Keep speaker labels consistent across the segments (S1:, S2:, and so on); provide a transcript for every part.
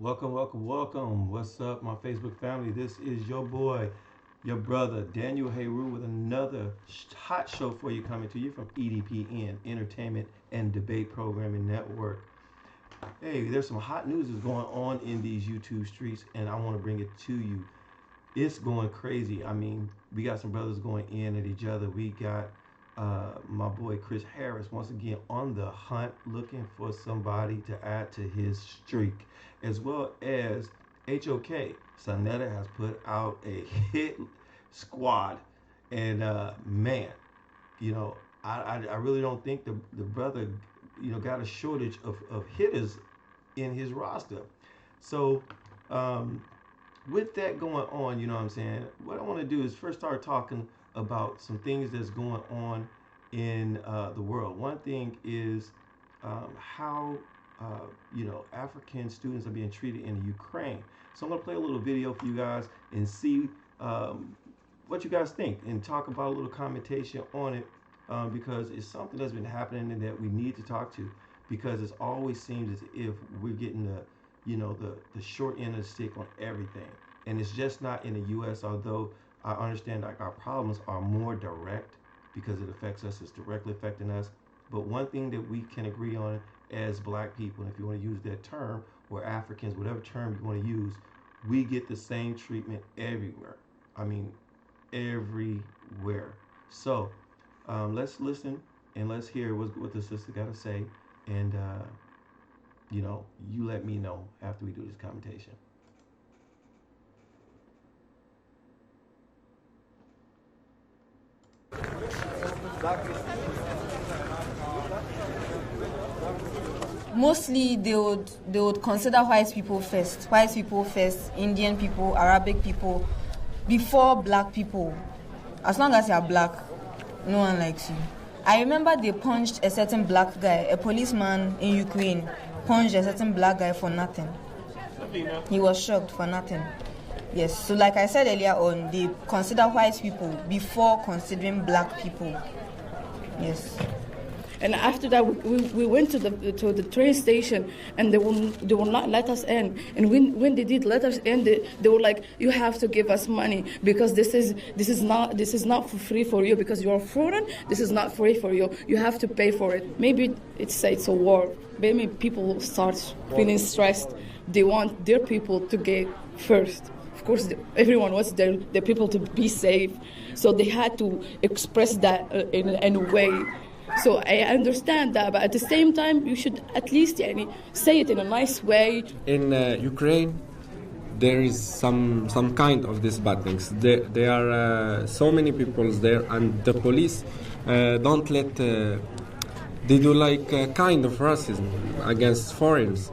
S1: Welcome, welcome, welcome. What's up, my Facebook family? This is your boy, your brother, Daniel Heru, with another hot show for you coming to you from EDPN, Entertainment and Debate Programming Network. Hey, there's some hot news that's going on in these YouTube streets, and I want to bring it to you. It's going crazy. I mean, we got some brothers going in at each other. We got my boy Chris Harris once again on the hunt, looking for somebody to add to his streak, as well as HOK. Sonetta has put out a hit squad, and man, you know, I really don't think the brother, got a shortage of hitters in his roster. So, with that going on, you know what I'm saying? What I want to do is first start talking about some things that's going on in the world. One thing is how African students are being treated in the Ukraine. So I'm gonna play a little video for you guys and see what you guys think and talk about a little commentation on it because it's something that's been happening and that we need to talk to because it always seems as if we're getting the short end of the stick on everything, and it's just not in the U.S. Although I understand like our problems are more direct because it affects us, it's directly affecting us. But one thing that we can agree on as black people, and if you want to use that term, or Africans, whatever term you want to use, we get the same treatment everywhere. I mean, everywhere. So let's listen and let's hear what the sister got to say. And, you let me know after we do this commentation.
S2: Mostly they would consider white people first, Indian people, Arabic people, before black people. As long as you're black, no one likes you. I remember they punched a certain black guy, a policeman in Ukraine, punched a certain black guy for nothing. He was shocked for nothing. Yes, so like I said earlier on, they consider white people before considering black people. Yes.
S3: And after that, we went to the train station, and they will not let us in. And when they did let us in, they were like, "You have to give us money because this is not for free for you because you are foreign. This is not free for you. You have to pay for it." Maybe it's a war. Maybe people start feeling stressed. They want their people to get first. Of course, everyone wants their people to be safe, so they had to express that in a way. So I understand that, but at the same time, you should at least say it in a nice way.
S4: In Ukraine, there is some kind of these bad things. There are so many people there, and the police don't let. They do like kind of racism against foreigners.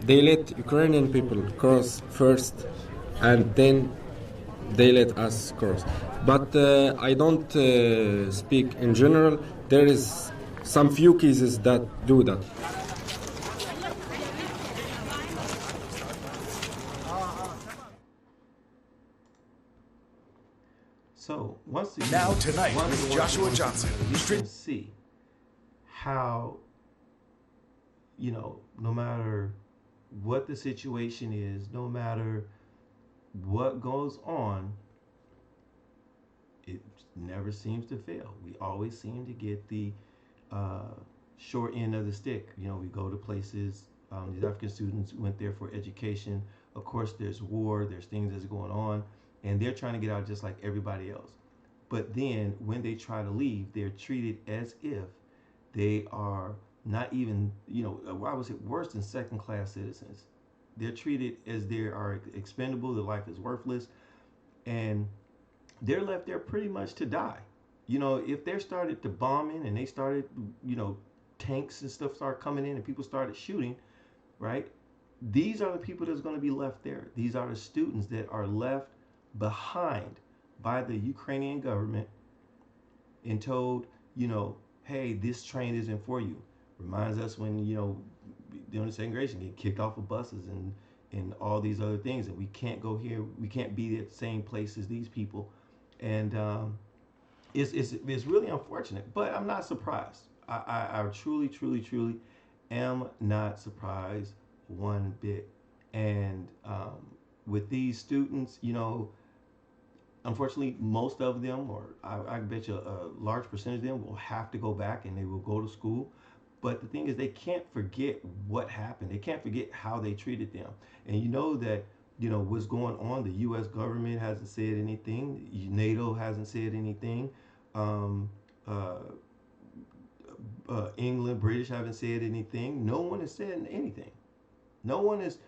S4: They let Ukrainian people cross first, and then they let us cross. But I don't speak in general. There is some few cases that do that.
S1: So once again,
S5: now tonight with Joshua Johnson,
S1: you can see how no matter what the situation is, no matter what goes on, it never seems to fail. We always seem to get the short end of the stick. We go to places. These African students went there for education. Of course, there's war. There's things that's going on, and they're trying to get out just like everybody else. But then when they try to leave, they're treated as if they are not even, I would say worse than second-class citizens. They're treated as they are expendable. Their life is worthless, and they're left there pretty much to die. If they started to bombing and they started, tanks and stuff start coming in and people started shooting, right? These are the people that's going to be left there. These are the students that are left behind by the Ukrainian government and told, hey, this train isn't for you. Reminds us when, during the segregation, get kicked off of buses and all these other things, and we can't go here, we can't be at the same place as these people. And it's really unfortunate, but I'm not surprised. I truly am not surprised one bit. And with these students, unfortunately, most of them, or I bet you a large percentage of them, will have to go back and they will go to school. But the thing is, they can't forget what happened. They can't forget how they treated them. And you know that, what's going on. The U.S. government hasn't said anything. NATO hasn't said anything. Um, uh, England, British haven't said anything. No one has said anything. No one is,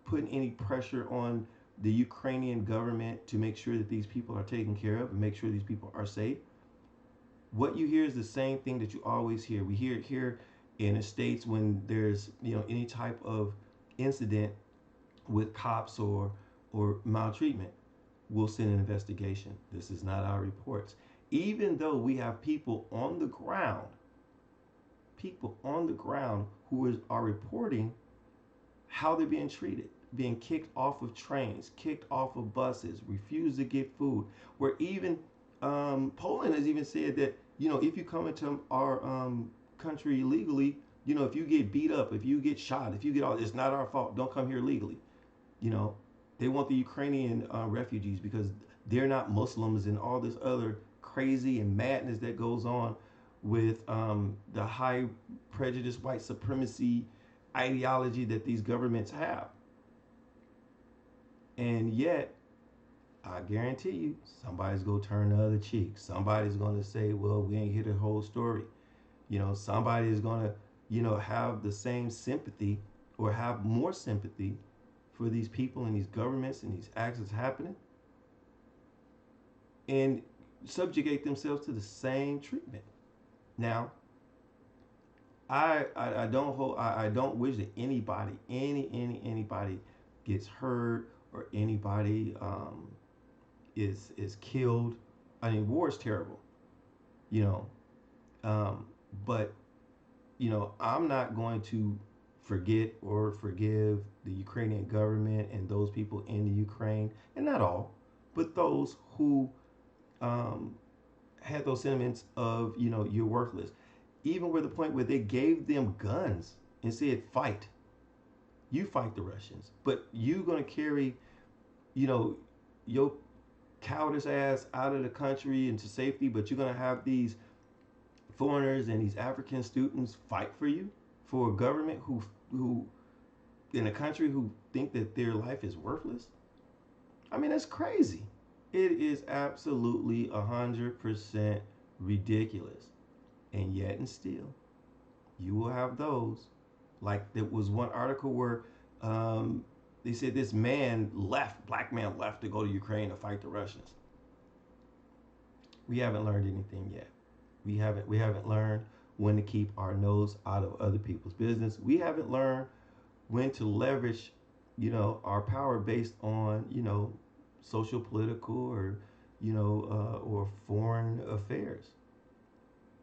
S1: putting any pressure on the Ukrainian government to make sure that these people are taken care of and make sure these people are safe. What you hear is the same thing that you always hear. We hear it here in the States when there's, any type of incident with cops or maltreatment. We'll send an investigation. This is not our reports. Even though we have people on the ground who are reporting how they're being treated, being kicked off of trains, kicked off of buses, refused to get food. Where even Poland has even said that, if you come into our country illegally, if you get beat up, if you get shot, if you get all, it's not our fault. Don't come here legally. They want the Ukrainian refugees because they're not Muslims and all this other crazy and madness that goes on with the high prejudice, white supremacy ideology that these governments have. And yet, I guarantee you, somebody's going to turn the other cheek. Somebody's going to say, well, we ain't hear the whole story. Somebody is going to, have the same sympathy or have more sympathy for these people and these governments and these acts that's happening and subjugate themselves to the same treatment. Now, I don't wish that anybody gets hurt or anybody is killed. I mean, war is terrible, but I'm not going to forget or forgive the Ukrainian government and those people in the Ukraine, and not all, but those who had those sentiments of, you're worthless. Even where the point where they gave them guns and said, fight. You fight the Russians, but you're going to carry, your cowardice ass out of the country into safety, but you're going to have these foreigners and these African students fight for you, for a government who in a country who think that their life is worthless. I mean, that's crazy. It is absolutely 100% ridiculous. And yet and still, you will have those. Like, there was one article where they said this black man left to go to Ukraine to fight the Russians. We haven't learned anything yet. We haven't learned when to keep our nose out of other people's business. We haven't learned when to leverage, our power based on, social, political, or, or foreign affairs.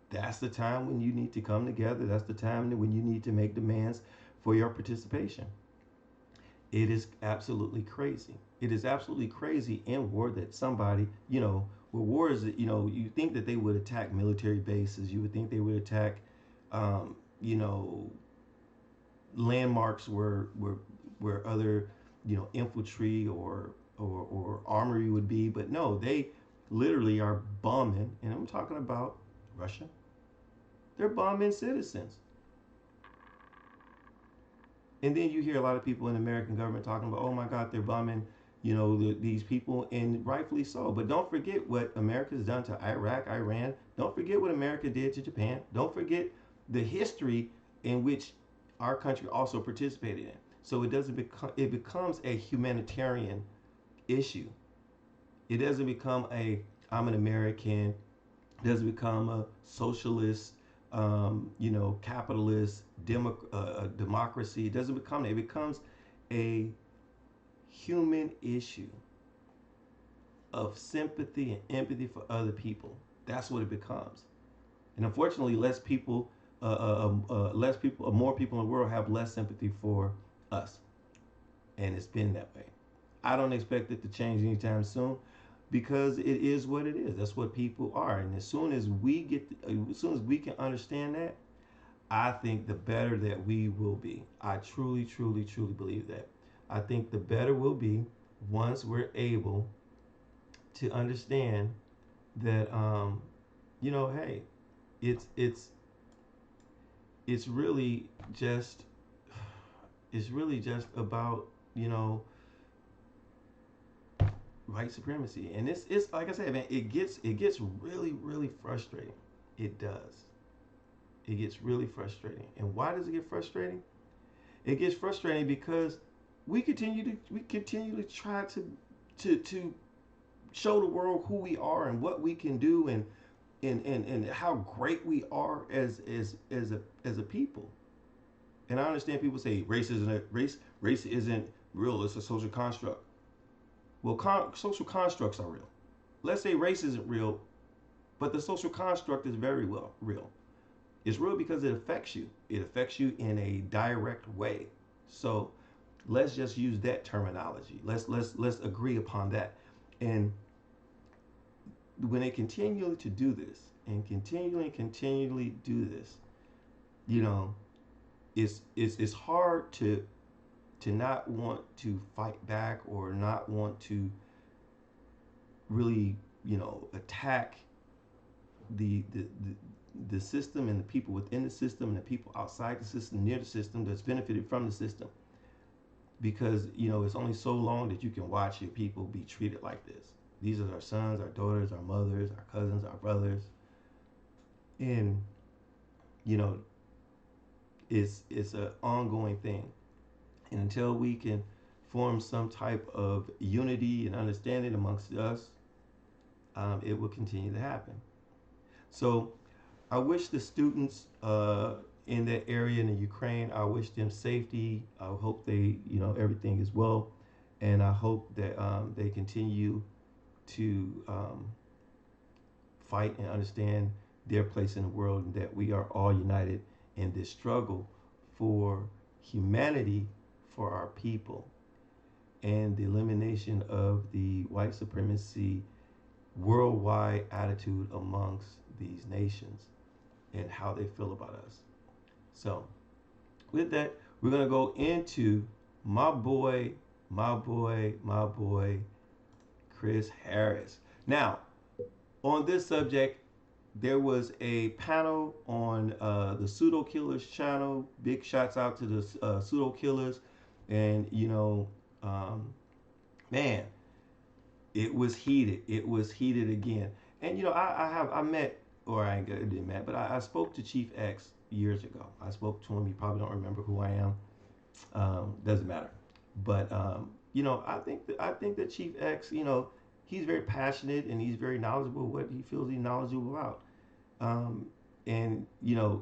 S1: That's the time when you need to come together. That's the time when you need to make demands for your participation. It is absolutely crazy. It is absolutely crazy in war that somebody, where wars, you think that they would attack military bases. You would think they would attack, landmarks where other, infantry or armory would be. But no, they literally are bombing, and I'm talking about Russia. They're bombing citizens. And then you hear a lot of people in the American government talking about, oh my God, they're bombing, these people, and rightfully so. But don't forget what America's done to Iraq, Iran. Don't forget what America did to Japan. Don't forget the history in which our country also participated in. So it becomes a humanitarian issue. It doesn't become I'm an American. It doesn't become a socialist, capitalist democracy. It doesn't become that. It becomes a human issue of sympathy and empathy for other people. That's what it becomes. And unfortunately, more people in the world have less sympathy for us. And it's been that way. I don't expect it to change anytime soon, because it is what it is. That's what people are. And as soon as we can understand that, I think the better that we will be. I truly, truly, truly believe that. I think the better we'll be once we're able to understand that, hey, it's it's it's really just it's really just about white supremacy, and it's like I said, man, it gets really, really frustrating. It does. It gets really frustrating, and why does it get frustrating? It gets frustrating because we continue to try to show the world who we are and what we can do, and how great we are as a people. And I understand people say race isn't real. It's a social construct. Well, social constructs are real. Let's say race isn't real, but the social construct is very well real. It's real because it affects you. It affects you in a direct way. So let's just use that terminology. Let's agree upon that. And when they continue to do this and continually do this, you know, it's hard to not want to fight back or not want to really, attack the system and the people within the system and the people outside the system, near the system, that's benefited from the system. Because, it's only so long that you can watch your people be treated like this. These are our sons, our daughters, our mothers, our cousins, our brothers. And, it's an ongoing thing. And until we can form some type of unity and understanding amongst us, it will continue to happen. So I wish the students in that area in the Ukraine, I wish them safety. I hope they, everything is well. And I hope that they continue to fight and understand their place in the world, and that we are all united in this struggle for humanity, for our people, and the elimination of the white supremacy worldwide attitude amongst these nations and how they feel about us. So with that, we're going to go into my boy, Chris Harris. Now, on this subject, there was a panel on the Pseudo Killers channel. Big shouts out to the Pseudo Killers. And, man, it was heated. It was heated again. And, I met, or I didn't met, but I spoke to Chief X years ago. I spoke to him. You probably don't remember who I am. Doesn't matter. But, I think that Chief X, he's very passionate and he's very knowledgeable what he feels he's knowledgeable about. And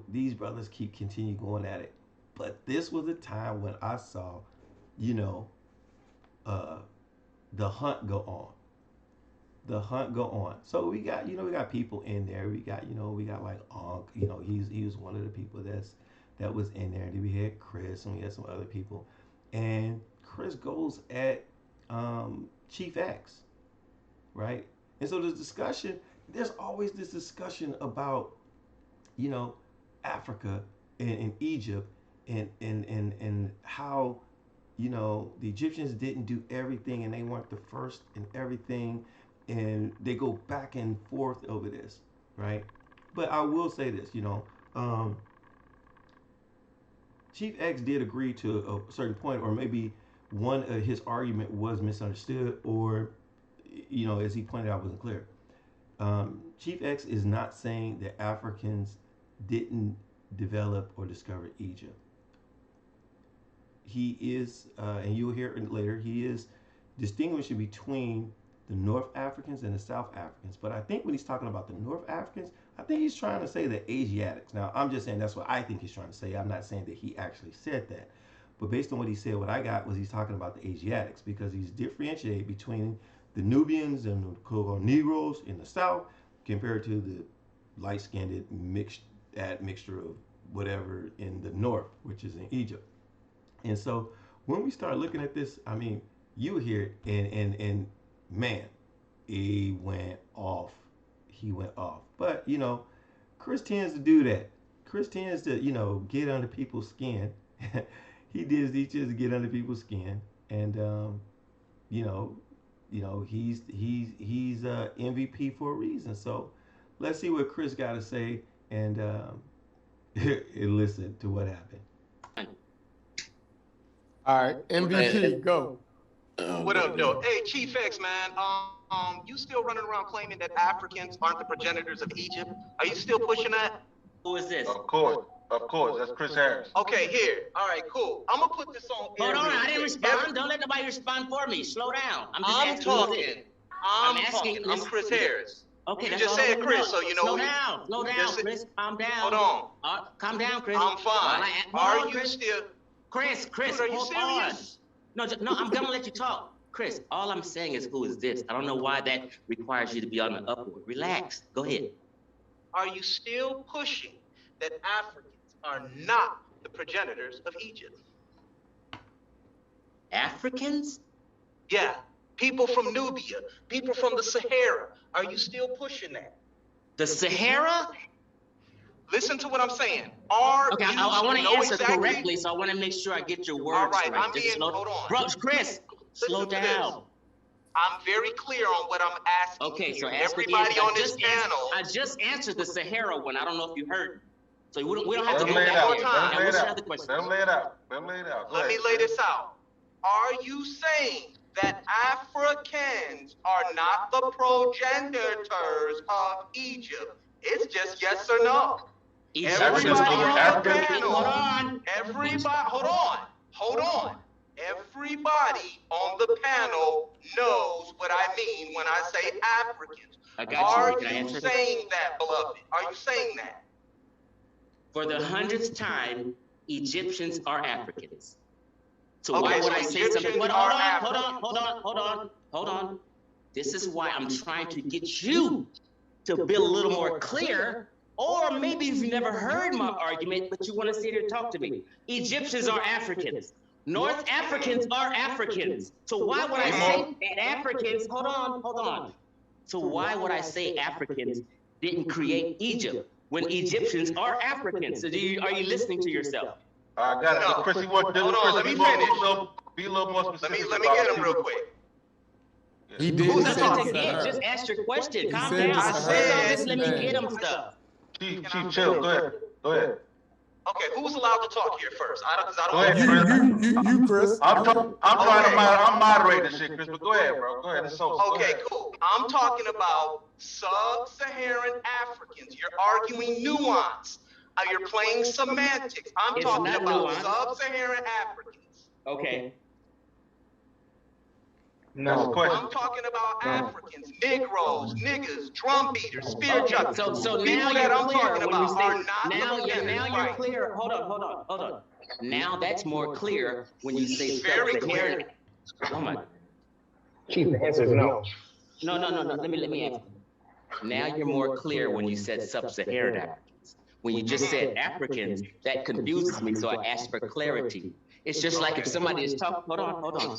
S1: these brothers continue going at it. But this was a time when I saw, the hunt go on. The hunt go on. So we got people in there. We got like Onk. He was one of the people that was in there. And then we had Chris and we had some other people. And Chris goes at Chief X, right? And so there's always this discussion about, Africa and Egypt and how, the Egyptians didn't do everything and they weren't the first in everything, and they go back and forth over this, right? But I will say this, Chief X did agree to a certain point, or maybe one of his argument was misunderstood, or, as he pointed out, wasn't clear. Chief X is not saying that Africans didn't develop or discover Egypt. He is, and you'll hear it later, he is distinguishing between the North Africans and the South Africans. But I think when he's talking about the North Africans, I think he's trying to say the Asiatics. Now, I'm just saying that's what I think he's trying to say. I'm not saying that he actually said that. But based on what he said, what I got was he's talking about the Asiatics, because he's differentiated between the Nubians and the Negroes in the South compared to the light-skinned mixture of whatever in the North, which is in Egypt. And so when we start looking at this, I mean, you hear it, and man, he went off. He went off. But, Chris tends to do that. Chris tends to, you know, get under people's skin. He tends to get under people's skin, and you know, he's MVP for a reason. So let's see what Chris got to say, and and listen to what happened.
S6: All right, MVP, go.
S7: What up, though? Hey, Chief X, man. You still running around claiming that Africans aren't the progenitors of Egypt? Are you still pushing that?
S8: Who is this?
S9: Of course. That's Chris Harris.
S7: Okay, here. All right, cool. I'm gonna put this on.
S8: Hold on, I didn't respond. Don't let nobody respond for me. Slow down. I'm asking.
S7: I'm Chris Harris.
S8: Okay,
S7: you just said Chris, so you know.
S8: Slow down, Chris. Calm down.
S7: Hold on.
S8: Calm down, Chris.
S7: I'm fine. Are you still?
S8: Chris,
S7: Dude, are you serious?
S8: No, I'm gonna let you talk. Chris, all I'm saying is, who is this? I don't know why that requires you to be on the upward. Relax. Go ahead.
S7: Are you still pushing that Africans are not the progenitors of Egypt?
S8: Africans?
S7: Yeah. People from Nubia, people from the Sahara. Are you still pushing that?
S8: The Sahara?
S7: Listen to what I'm saying.
S8: Okay, I want to answer correctly, so I want to make sure I get your words
S7: right.
S8: Hold on. Bro, Chris, slow down.
S7: I'm very clear on what I'm asking.
S8: Okay, so ask
S7: everybody
S8: again.
S7: on this panel.
S8: I just answered the Sahara one. I don't know if you heard. So we don't have to
S9: go
S8: back
S9: more
S8: time.
S9: Let
S8: him
S9: lay it out.
S7: Let me lay this out. Are you saying that Africans are not the progenitors of Egypt? It's just yes or no. Everybody on the panel. Hold on. Everybody on the panel knows what I mean when I say Africans.
S8: I got you.
S7: Are you saying that, beloved? Are you saying that?
S8: For the 100th time, Egyptians are Africans. So why would I say something? But hold on. This is why I'm trying to get you to be a little more clear. Or maybe you've never heard my argument, but you want to sit here and talk to me. Egyptians are Africans. North Africans are Africans. So why would I say that Africans, hold on. So why would I say Africans didn't create Egypt when Egyptians are Africans? So are you listening to yourself?
S9: I got it. No. Chris, hold on, let me finish. Be a little more specific.
S7: Let me get him real quick.
S6: He did
S8: Just ask your question. Calm down. Just let me get him stuff.
S9: Chief, chill. Go ahead.
S7: Okay, who's allowed to talk here first? I don't.
S6: You, Chris.
S9: I'm moderating this shit, Chris. But go ahead, bro. Go ahead.
S7: Okay, cool. I'm talking about sub-Saharan Africans. You're arguing nuance. You're playing semantics. I'm talking about sub-Saharan Africans.
S8: Okay.
S9: No.
S7: I'm talking about Africans, Negroes, niggas, drum beaters, spear judges.
S8: So now
S7: that I'm
S8: clear
S7: talking
S8: when you
S7: about
S8: say,
S7: are not
S8: now you're clear. Hold on. Now that's more clear when you say
S7: very clear.
S8: Oh my.
S10: Chief, the answer is no.
S8: No. Let me ask you. Now you're more clear when you said sub-Saharan Africans. When you just said Africans, that confuses me, so I asked for clarity. It's just like if somebody is talking, hold on.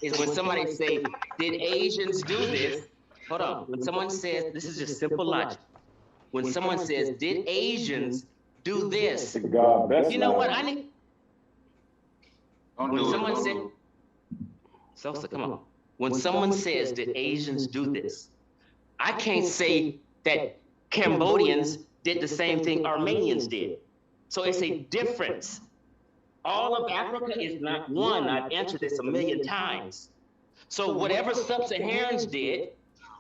S8: Is when somebody say, did Asians do this? Hold on. When someone says, this is just simple logic. When someone says, did Asians do this? You know what? I need. When someone said, Sosa, come on. When someone says, did Asians do this? I can't say that Cambodians did the same thing Armenians did. So it's a difference. All of Africa is not one. I've answered this a million times. So whatever sub-Saharans did,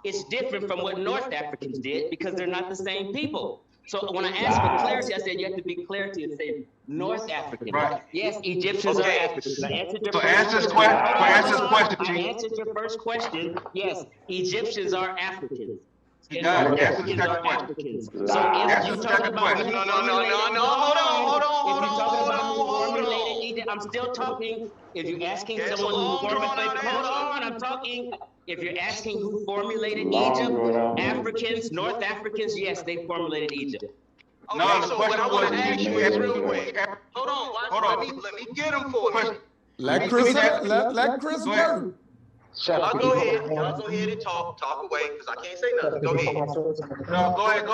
S8: it's different from what North Africans did because they're not the same people. So when I asked for clarity, I said you have to be clarity and say North African.
S9: Right.
S8: Yes, Egyptians are Africans. I answered your
S9: question.
S8: I answered your first question. Yes, Egyptians are Africans.
S9: You got it.
S8: Africans are Africans. So if you talk about
S7: hold on.
S8: Formulated Egypt, I'm still talking. If you're asking someone who formulated, I'm talking. If you're asking who formulated Egypt, Africans, North Africans, yes, they formulated Egypt.
S7: Okay, so what I want to ask you is real quick. Hold on. Let me get him for you.
S6: Let Chris work.
S7: Y'all go ahead. Y'all go ahead and talk away, because I can't say nothing. Go ahead.
S9: No, go ahead.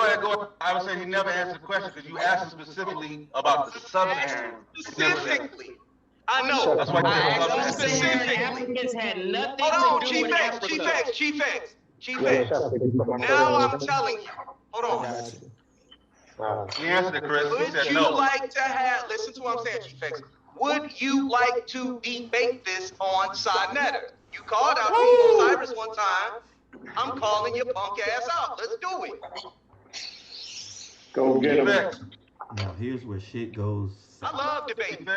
S9: I would say he never answered the question because you asked specifically about the sub-Saharan.
S7: Specifically. I know.
S9: That's why
S7: I asked specifically.
S8: Africans had nothing
S7: Hold
S8: to
S7: on,
S8: do with Africa.
S7: Chief X. Now I'm telling you. Hold on.
S9: He answered it, Chris. He
S7: Would
S9: said
S7: you
S9: no.
S7: like to have, listen to what I'm saying, Chief X. Would you like to debate this on Sinetter? You called out King Osiris one time. I'm calling your punk ass out. Let's do it.
S10: Go get him.
S1: Now here's where shit goes.
S7: I love debating.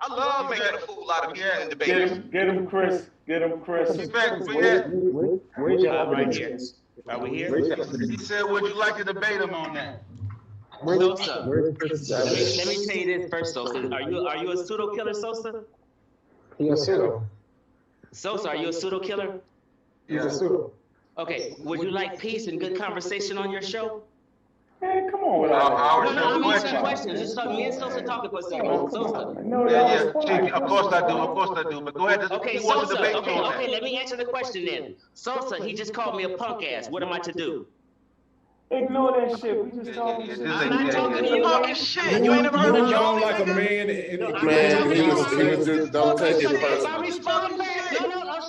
S7: I love making a fool out of people in debating.
S10: Get him, Chris. Get him, Chris. Where's your
S8: Right here. Are we here?
S9: He said, would you like to debate him on that?
S8: Sosa. Let me tell you this first, Sosa. Are you a pseudo killer, Sosa?
S10: He's a pseudo.
S8: Sosa, are you a pseudo killer?
S10: He's a pseudo.
S8: Okay. Would you like peace and good conversation on your show?
S10: Man, come on with
S8: No, I'm answering questions. Just talk, me and Sosa talking for a second. Sosa.
S9: Chief, of course I do. But go ahead.
S8: Okay,
S9: He wants to
S8: Sosa.
S9: debate you on
S8: Okay,
S9: that.
S8: let me answer the question then. Sosa, he just called me a punk ass. What am I to do?
S10: Ignore that shit. We just talking shit.
S8: I'm not talking
S7: You talking shit. You ain't never heard of Joe?
S11: like a man.
S8: Man,
S11: he was just, don't take it
S8: If I
S11: personal.
S8: respond back, no,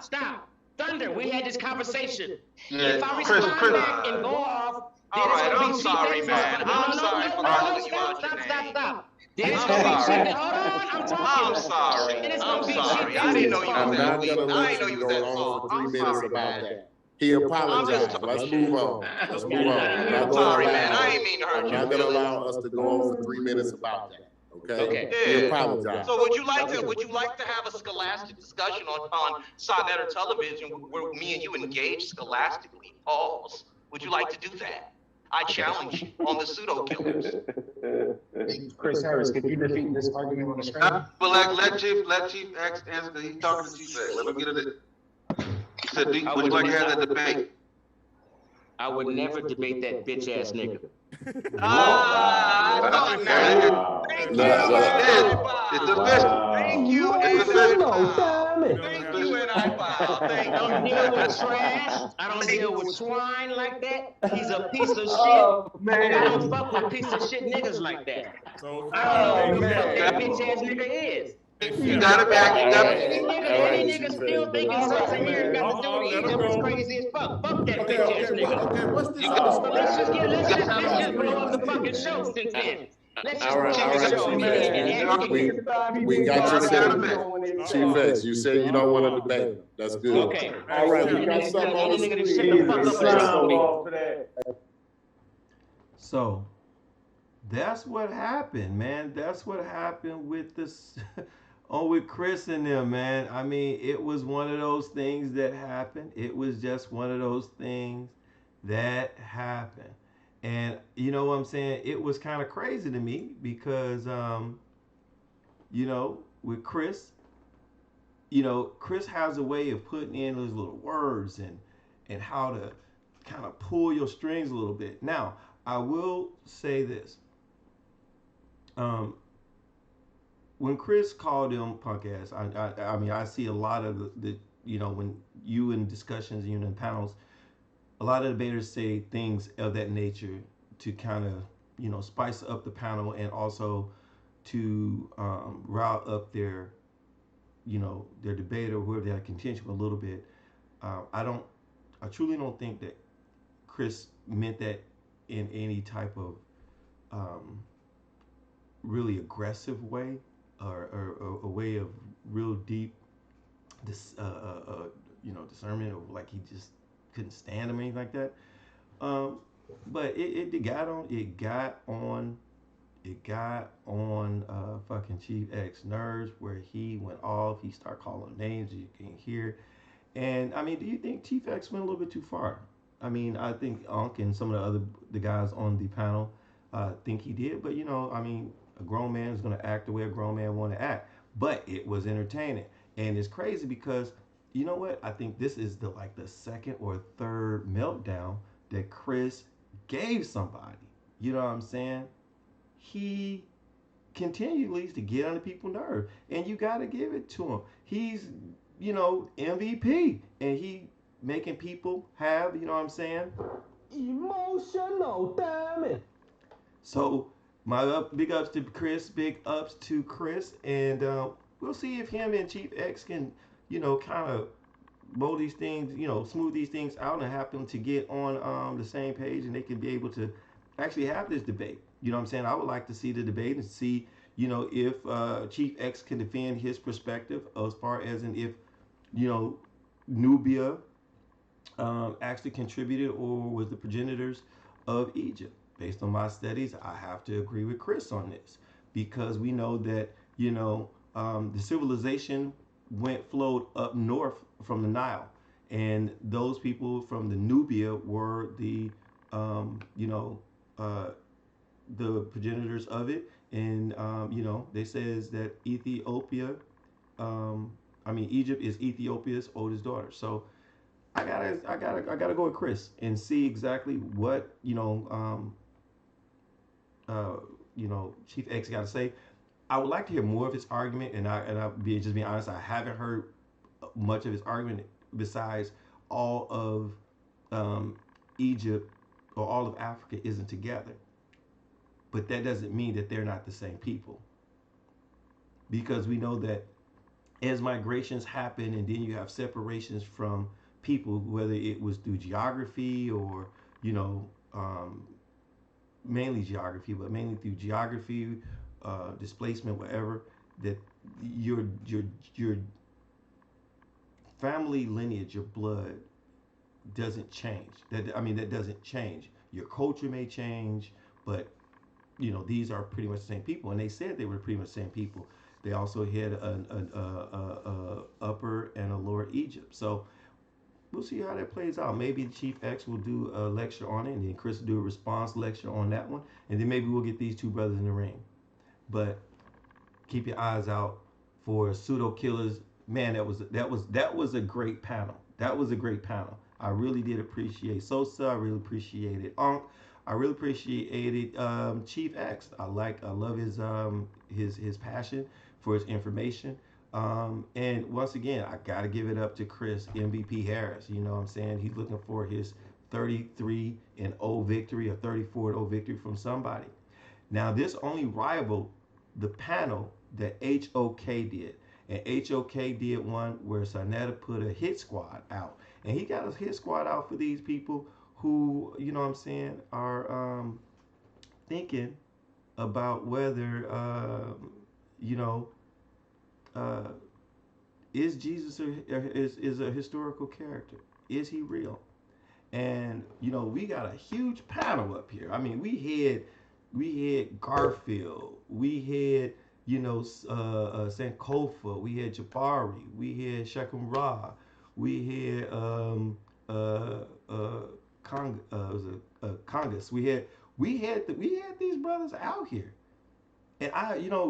S8: stop. Thunder, we had this conversation.
S9: Yeah,
S8: If I
S9: Chris.
S8: respond back and go off, then
S7: All
S8: it's
S7: right,
S8: gonna
S7: I'm
S8: be
S7: sorry,
S8: Chief
S7: man.
S8: X.
S7: I'm sorry for calling you out your name.
S8: Stop. Then it's gonna be Chief X. Hold on, I'm talking.
S7: I'm sorry.
S8: Then it's
S7: I'm
S8: gonna be
S7: sorry.
S8: Chief
S7: I
S8: X.
S7: didn't know you
S11: I'm
S7: was
S11: not
S7: that weak.
S11: gonna
S7: I
S11: let
S7: didn't know
S11: you
S7: you
S11: go
S7: was that
S11: on
S7: soft.
S11: for 3
S7: I'm
S11: minutes
S7: sorry,
S11: about
S7: man.
S11: that. He apologized. Let's move on. Let's move on.
S7: I'm sorry, man. I ain't mean to hurt
S11: I'm
S7: you.
S11: not gonna allow us to go on for 3 minutes about that. Okay? He apologized.
S7: So would you like to have a scholastic discussion on Sinetter television where me and you engage scholastically? Pause. Would you like to do that? I challenge you on the Pseudo Killers.
S10: Chris Harris, can you defeat this argument on the screen?
S9: But let Chief X answer. He's talking to Chief X. Let him get it. He said, would you like to have that debate?
S8: I would never debate that bitch ass nigga.
S7: I thought now. Thank you, and I bow. Thank
S8: I don't
S7: you.
S8: deal with trash. I don't deal with swine like that. He's a piece of shit. And I don't fuck with piece of shit niggas like that. I don't know who the fuck that bitch ass nigga is.
S9: You got it back.
S8: Any nigga still thinking South America got to do with Egypt is crazy as fuck. Fuck that bitch ass nigga.
S11: What's this?
S8: Let's just blow up the fucking show since then. Let's just blow up the show, man.
S11: We got your sentiment. Chief X, you said you don't want to debate. That's good.
S8: Okay.
S11: All right, we got something on the screen.
S1: So that's what happened, man. That's what happened with this with Chris and them, man. I mean, it was one of those things that happened. It was just one of those things that happened. And you know what I'm saying? It was kind of crazy to me because with Chris, Chris has a way of putting in those little words and how to kind of pull your strings a little bit. Now, I will say this. When Chris called him punk ass, I mean, I see a lot of the when you in discussions, in panels, a lot of debaters say things of that nature to kind of, spice up the panel and also to rile up their debate or whoever they have contention with a little bit. I truly don't think that Chris meant that in any type of really aggressive way or a way of real deep discernment, or like he just couldn't stand him or anything like that. But it got on fucking Chief X nerves, where he went off. He started calling names you can hear. And I mean, do you think Chief X went a little bit too far? I mean, I think Unc and some of the guys on the panel think he did, but I mean, a grown man is going to act the way a grown man want to act. But it was entertaining, and it's crazy because you know what? I think this is the second or third meltdown that Chris gave somebody. You know what I'm saying? He continues to get under people's nerves, and you got to give it to him. He's MVP, and he making people have, you know what I'm saying?
S12: Emotional, damn it.
S1: So big ups to Chris, and we'll see if him and Chief X can, kind of mold these things, smooth these things out and happen to get on the same page, and they can be able to actually have this debate. You know what I'm saying? I would like to see the debate and see, if Chief X can defend his perspective as far as if, Nubia actually contributed or was the progenitors of Egypt. Based on my studies, I have to agree with Chris on this because we know that, the civilization flowed up north from the Nile, and those people from the Nubia were the progenitors of it, and they says that Egypt is Ethiopia's oldest daughter. So I gotta go with Chris and see exactly what Chief X got to say. I would like to hear more of his argument, and I'll be honest, I haven't heard much of his argument besides all of Egypt or all of Africa isn't together. But that doesn't mean that they're not the same people, because we know that as migrations happen, and then you have separations from people, whether it was through geography or mainly geography, but mainly through geography, displacement, whatever, that your family lineage, your blood doesn't change. That doesn't change. Your culture may change, but these are pretty much the same people, and they said they were pretty much the same people. They also had a upper and a lower Egypt. So we'll see how that plays out. Maybe Chief X will do a lecture on it, and then Chris will do a response lecture on that one, and then maybe we'll get these two brothers in the ring. But keep your eyes out for Pseudo Killers. Man, that was a great panel. That was a great panel. I really did appreciate Sosa. I really appreciated Unk. I really appreciated Chief X. I love his passion for his information. And once again, I gotta give it up to Chris MVP Harris. You know what I'm saying? He's looking for his 33-0 victory, or 34-0 victory from somebody. Now, this only rivaled the panel that HOK did. And HOK did one where Sarnetta put a hit squad out. And he got a hit squad out for these people who, you know what I'm saying, are thinking about whether, is Jesus is a historical character? Is he real? And, we got a huge panel up here. I mean, we had Garfield, we had, Sankofa, we had Jabari, we had Shekham, we had Congas. We had these brothers out here, and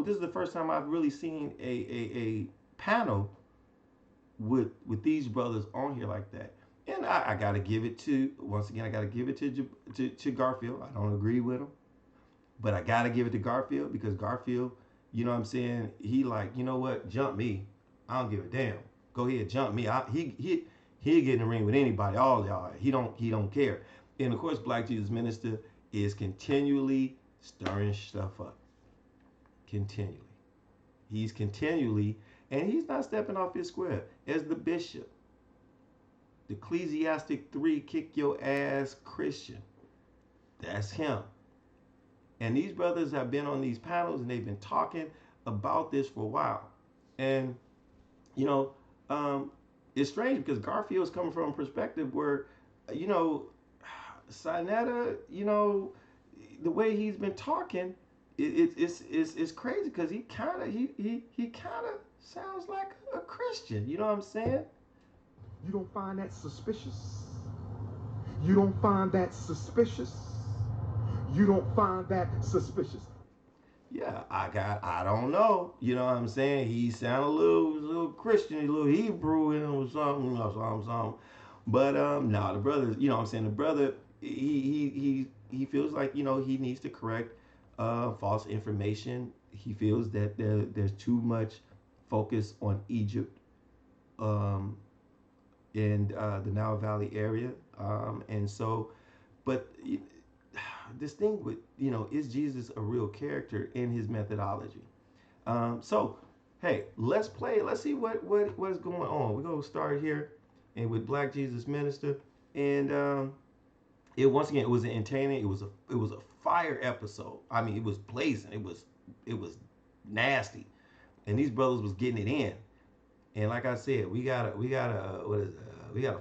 S1: this is the first time I've really seen a panel with these brothers on here like that. And I gotta give it to Garfield. I don't agree with him, but I gotta give it to Garfield, because Garfield, you know what I'm saying, he like, you know what, jump me, I don't give a damn. Go ahead, jump me. He'll get in the ring with anybody, all y'all. He don't care. And of course, Blackjesus Minister is continually stirring stuff up. Continually. He's continually, and he's not stepping off his square. As the bishop, the Ecclesiastic 3 kick your ass Christian. That's him. And these brothers have been on these panels, and they've been talking about this for a while. And it's strange because Garfield's coming from a perspective where, Sinetta, the way he's been talking, it's crazy, because he kind of sounds like a Christian. You know what I'm saying?
S12: You don't find that suspicious? You don't find that suspicious? You don't find that suspicious?
S1: Yeah, I don't know. You know what I'm saying? He sound a little Christian, a little Hebrew in him or something. But the brother, you know what I'm saying? The brother, he feels like, he needs to correct false information. He feels that there's too much focus on Egypt in the Nile Valley area. And so, but this thing with, is Jesus a real character in his methodology? So, hey, let's play. Let's see what is going on. We're going to start here and with Black Jesus Minister. And it once again, it was entertaining. It was a fire episode. I mean, it was blazing. It was nasty. And these brothers was getting it in. And like I said, we got a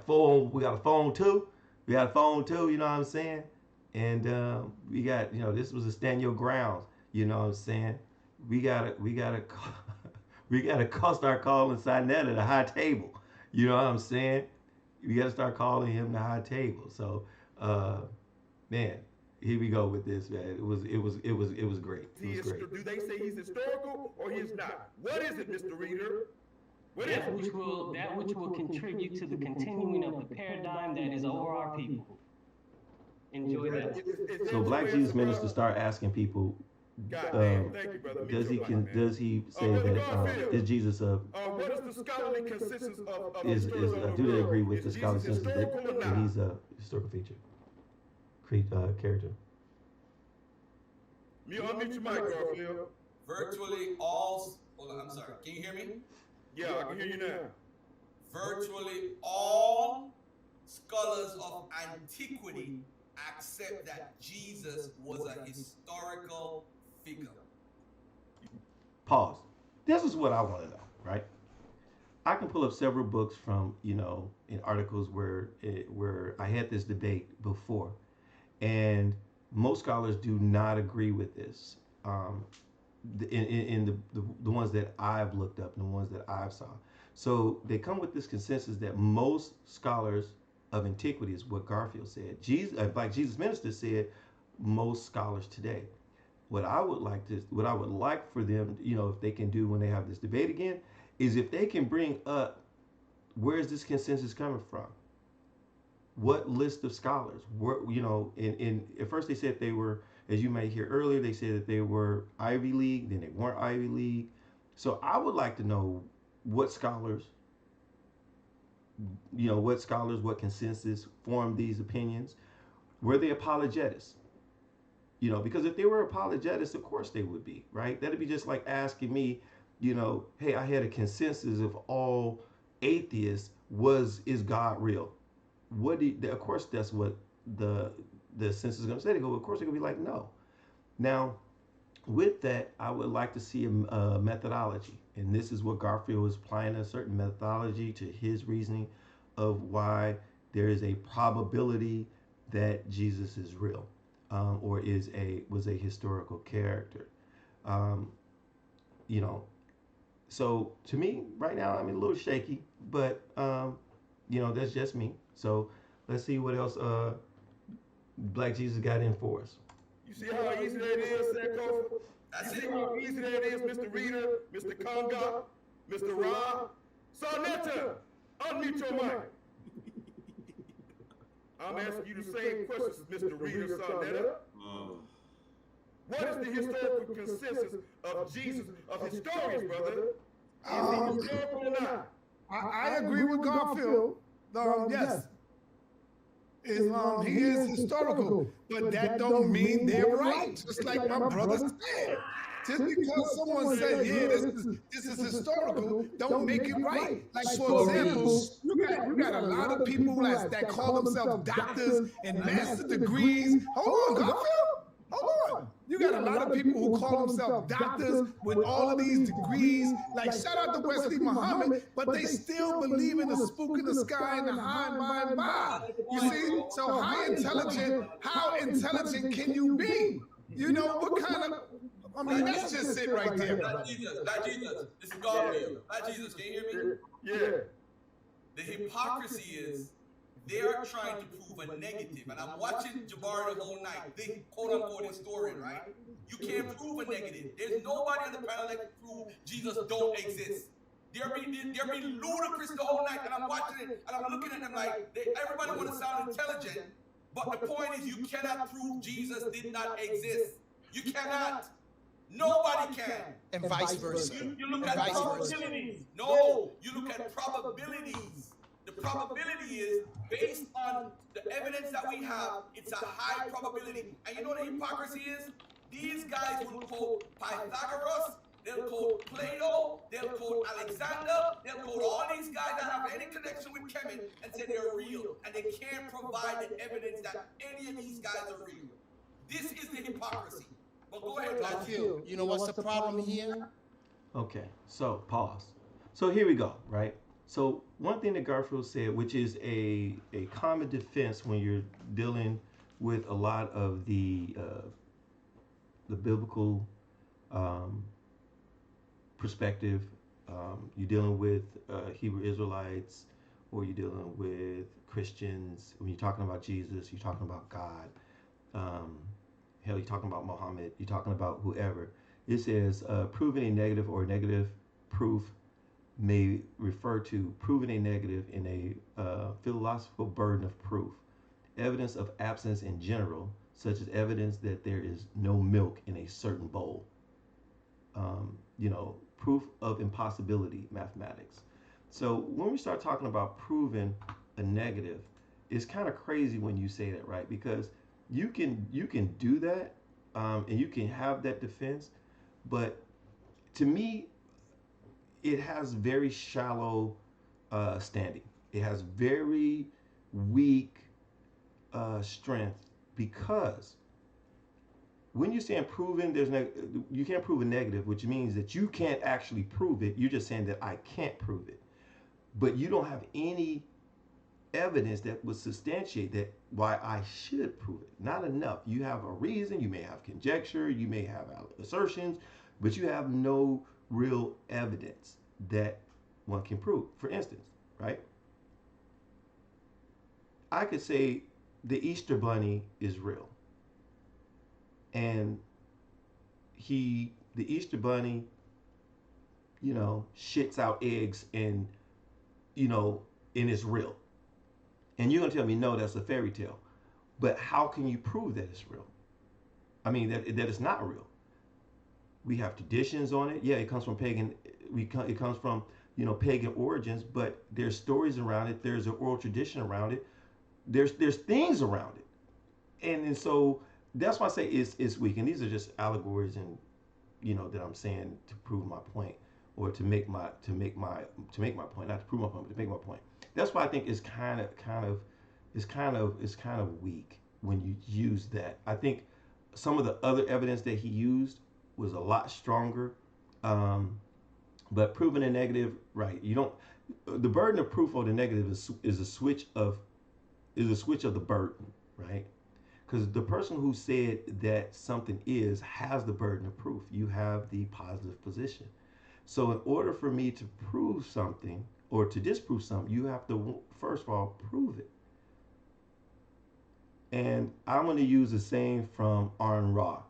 S1: phone too. We got a phone too, you know what I'm saying? And we got, this was a stand your grounds, you know what I'm saying? We gotta start calling Sinetta at the high table. You know what I'm saying? We gotta start calling him the high table. So man, here we go with this, man. It was great. It was great.
S13: Do they say he's historical or he's not? What is it, Mr. Reader?
S14: That which will contribute to the continuing of the paradigm that is over our people. Enjoy that.
S1: So Black Jesus Minister start asking people, does he say that is Jesus a
S13: what is the scholarly consensus of
S1: do they agree with the scholarly consensus that he's a historical feature, character?
S13: Unmute your mic, Garfield.
S15: Virtually all. Hold on, I'm sorry. Can you hear me?
S13: Yeah, I can hear you now.
S15: Virtually all scholars of antiquity accept that Jesus was a historical figure.
S1: Pause. This is what I want to know, right? I can pull up several books from, in articles where I had this debate before, and most scholars do not agree with this. In the ones that I've looked up and the ones that I've saw. So they come with this consensus that most scholars of antiquity is what Garfield said. Black Jesus Minister said most scholars today. What I would like for them, if they can do when they have this debate again, is if they can bring up where is this consensus coming from? What list of scholars? At first they said they were, as you may hear earlier, they said that they were Ivy League, then they weren't Ivy League. So I would like to know what scholars, what consensus formed these opinions. Were they apologetists? Because if they were apologetists, of course they would be, right? That'd be just like asking me, hey, I had a consensus of all atheists is God real? Of course that's what the census is going to say. They go, of course they're going to be like, no. Now, with that, I would like to see a methodology. And this is what Garfield is applying, a certain methodology to his reasoning of why there is a probability that Jesus is real, or was a historical character. So to me, right now, I'm a little shaky, but that's just me. So let's see what else Black Jesus got in for us.
S13: You see how easy that is, Sankofa? You see how easy that is, Mr. Reader, Mr. Congas, Mr. Ra? Sonetta, unmute your mic. I'm asking you the same questions as Mr. Reader, Sonetta. What is the historical consensus of Jesus, of historians, brother? Is he historical or not?
S6: I agree with Garfield. Yes. He is historical, but that don't mean they're right. Just like my brother said. Just because someone said, yeah, this is historical, don't make it right. Like, for example, you got a lot of people that call themselves doctors and master degrees. Hold on, Garfield. Hold on. You got a lot of people who call themselves doctors with all of these degrees. Like, shout out to Wesley Muhammad, but they still believe in the spook in the sky and the high mind vibe. You see? So how intelligent can you be? What kind of... I mean, that's just it right there.
S15: Black Jesus, this is Garfield. Black Jesus, can you hear me?
S13: Yeah.
S15: The hypocrisy is they are trying to prove a negative. And I'm watching Jabari the whole night. Big quote-unquote historian, right? You can't prove a negative. There's nobody on the planet that can prove Jesus don't exist. They're being ludicrous the whole night. And I'm watching it, and I'm looking at them like, everybody want to sound intelligent. But the point is, you cannot prove Jesus did not exist. You cannot. Nobody can.
S16: And vice versa.
S15: You look
S16: And
S15: at
S16: vice versa.
S15: probabilities. No, you look at probabilities. The probability is based on the evidence that we have, it's a high probability. And you know what the hypocrisy is? These guys will quote Pythagoras, they'll quote Plato, they'll quote Alexander, they'll quote all these guys that have any connection with Kemet and say they're real. And they can't provide the evidence that any of these guys are real. This is the hypocrisy. But go ahead,
S16: Garfield. You know what's the problem here?
S1: Okay, so pause. So here we go, right? So one thing that Garfield said, which is a common defense when you're dealing with a lot of the biblical perspective, you're dealing with Hebrew Israelites, or you're dealing with Christians. When you're talking about Jesus, you're talking about God. Hell, you're talking about Muhammad. You're talking about whoever. It says proving a negative or negative proof may refer to proving a negative in a philosophical burden of proof. Evidence of absence in general, such as evidence that there is no milk in a certain bowl. Proof of impossibility, mathematics. So when we start talking about proving a negative, it's kind of crazy when you say that, right? Because you can do that, and you can have that defense, but to me, it has very shallow standing. It has very weak strength, because when you're saying proven, you can't prove a negative, which means that you can't actually prove it. You're just saying that I can't prove it, but you don't have any evidence that would substantiate that why I should prove it. Not enough. You have a reason. You may have conjecture. You may have assertions, but you have no real evidence that one can prove. For instance, right? I could say the Easter Bunny is real, and the Easter Bunny, shits out eggs, and it's real. And you're gonna tell me, no, that's a fairy tale. But how can you prove that it's real? I mean, that it's not real. We have traditions on it. Yeah, it comes from pagan. It comes from pagan origins, but there's stories around it. There's an oral tradition around it. There's things around it, and so that's why I say it's weak. And these are just allegories, and that I'm saying to prove my point, or to make my point, not to prove my point, but to make my point. That's why I think it's kind of weak when you use that. I think some of the other evidence that he used was a lot stronger, but proving a negative, right? The burden of proof on the negative is a switch of the burden, right? Because the person who said that something has the burden of proof. You have the positive position. So in order for me to prove something or to disprove something, you have to first of all prove it. And I'm going to use the saying from Arn Ra.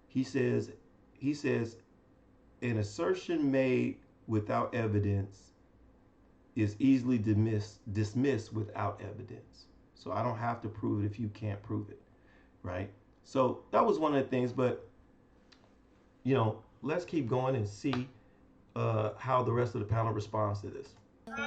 S1: He says, an assertion made without evidence is easily dismissed without evidence. So I don't have to prove it if you can't prove it, right? So that was one of the things, but let's keep going and see how the rest of the panel responds to this.
S6: It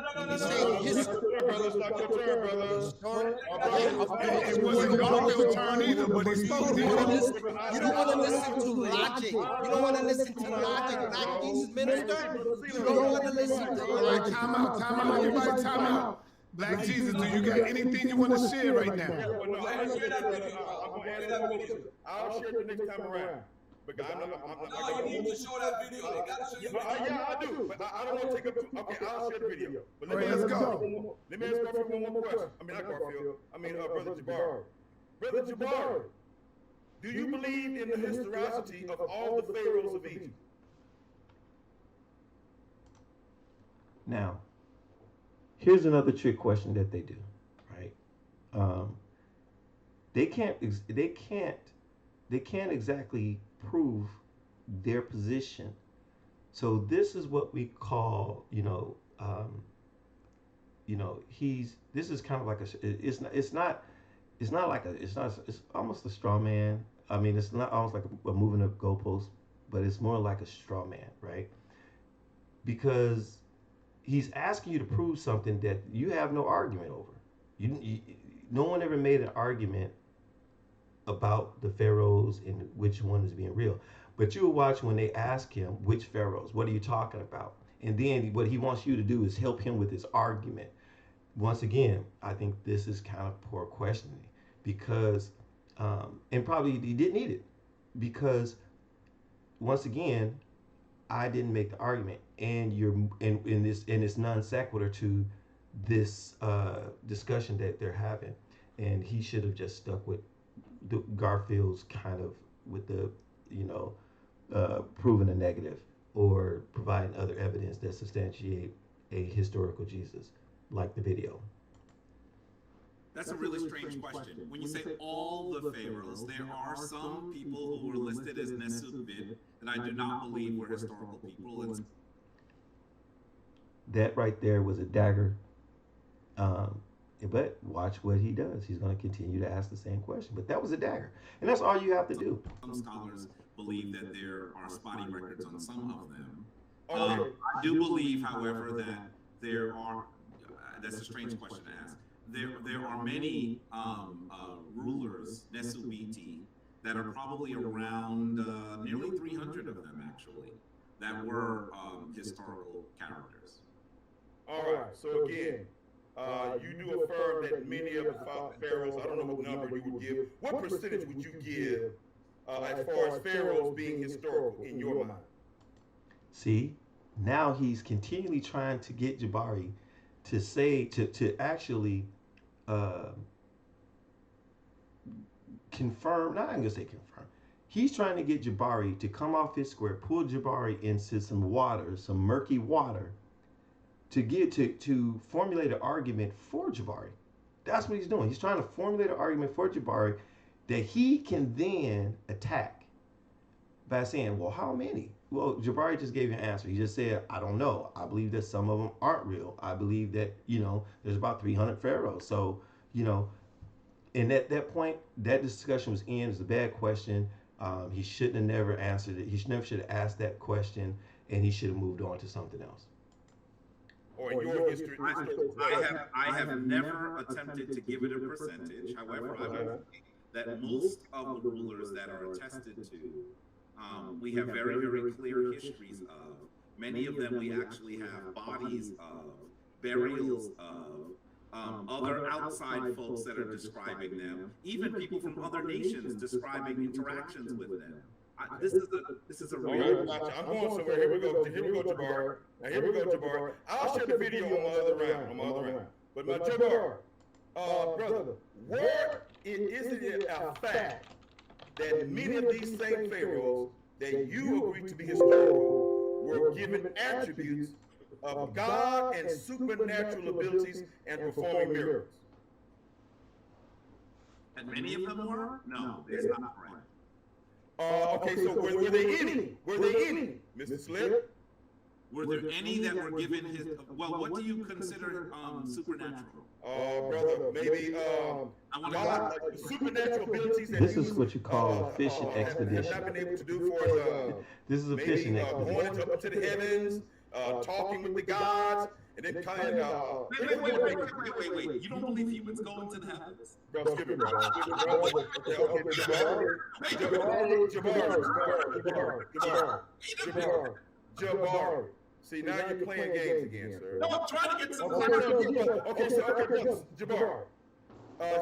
S6: wasn't Garfield's turn either, but he spoke.
S16: You don't want to listen to logic. You don't want to listen to logic. Blackjesus Minister, you don't want to listen to logic.
S6: Time out, everybody, time out. Blackjesus, do you got anything you want to share right now?
S13: I'll share it the next time around. Because
S15: no, you need to show that video. They gotta show you.
S13: Yeah, I do. But I don't want to take up. Okay, I'll share the video. But
S6: let's go.
S13: Let me ask Garfield one more question. Not Garfield. Brother Jabari. Brother Jabari, do you believe in the historicity of all the pharaohs of Egypt?
S1: Now, here's another trick question that they do, right? They can't exactly prove their position. So this is what we call, this is kind of like it's almost a straw man. I mean, it's not almost like a moving a goalpost, but it's more like a straw man, right? Because he's asking you to prove something that you have no argument over. No one ever made an argument about the pharaohs and which one is being real. But you will watch when they ask him which pharaohs, what are you talking about? And then what he wants you to do is help him with his argument. Once again, I think this is kind of poor questioning because, and probably he didn't need it because, once again, I didn't make the argument, and you're in this non sequitur to this discussion that they're having, and he should have just stuck with the Garfield's kind of with the proving a negative or providing other evidence that substantiate a historical Jesus, like the video.
S17: That's a really strange question. When you say all the pharaohs, there are some people who were listed as Nesubid that I do not believe were historical people. And
S1: that right there was a dagger. But watch what he does. He's going to continue to ask the same question. But that was a dagger. And that's all you have to do.
S17: Some scholars believe that there are spotty records on some of them. I do believe, however, that there are, that's a strange question to ask, there are many rulers, Nesubiti, that are probably around nearly 300 of them, actually, that were historical characters.
S13: All right, so again, you do affirm that many of the pharaohs, I don't know what number you would give, what percentage would you give as far as pharaohs being historical in your mind?
S1: See, now he's continually trying to get Jabari to say, to actually confirm, not I'm gonna say confirm, he's trying to get Jabari to come off his square, pull Jabari into some water, some murky water, to formulate an argument for Jabari. That's what he's doing. He's trying to formulate an argument for Jabari that he can then attack by saying, well, how many? Well, Jabari just gave you an answer. He just said, I don't know. I believe that some of them aren't real. I believe that, there's about 300 pharaohs. So, and at that point, that discussion was in. It was a bad question. He shouldn't have never answered it. He never should have asked that question, and he should have moved on to something else.
S13: Or in your history,
S17: I have never attempted to give it a percentage. However, I will say that most of the rulers that are attested to, we have very, very clear histories of. Many of them we actually have bodies of, burials of, other outside folks that are describing them, even people from other nations describing interactions with them. This is a real.
S13: I'm going somewhere. Here we go, Jabari. Now here we go, Jabari. I'll share the video on my other round. But my Jabari, brother, where is it a fact that many of these same pharaohs that you agree to be historical were given attributes of God and supernatural abilities and performing miracles?
S17: And many of them were? No, it's not correct.
S13: Okay, so were there any? Were there any, Mr. Slip?
S17: Were there any that were given his? Well, what do you consider supernatural?
S13: Brother, maybe God, supernatural abilities.
S1: This is what you call a fishing expedition.
S13: Not been able to do for
S1: this is a fishing expedition.
S13: Going up to the heavens, talking with the gods. And then kind of
S17: wait. You don't believe humans go into the heavens?
S13: Bro, skip it, bro. Jabari. See, now you're playing games again, sir.
S17: No, I'm trying to get some.
S13: Okay, Jabari.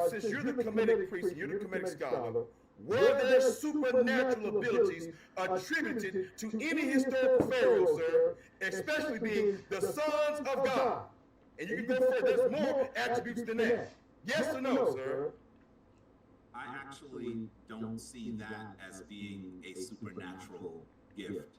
S13: Since you're the Kemetic priest, you're the Kemetic scholar, were there supernatural abilities attributed to any historical pharaoh, sir, especially being the sons of God? And you can go further, there's more attributes than that. Yes or no, sir?
S17: I actually don't see that as being a supernatural gift.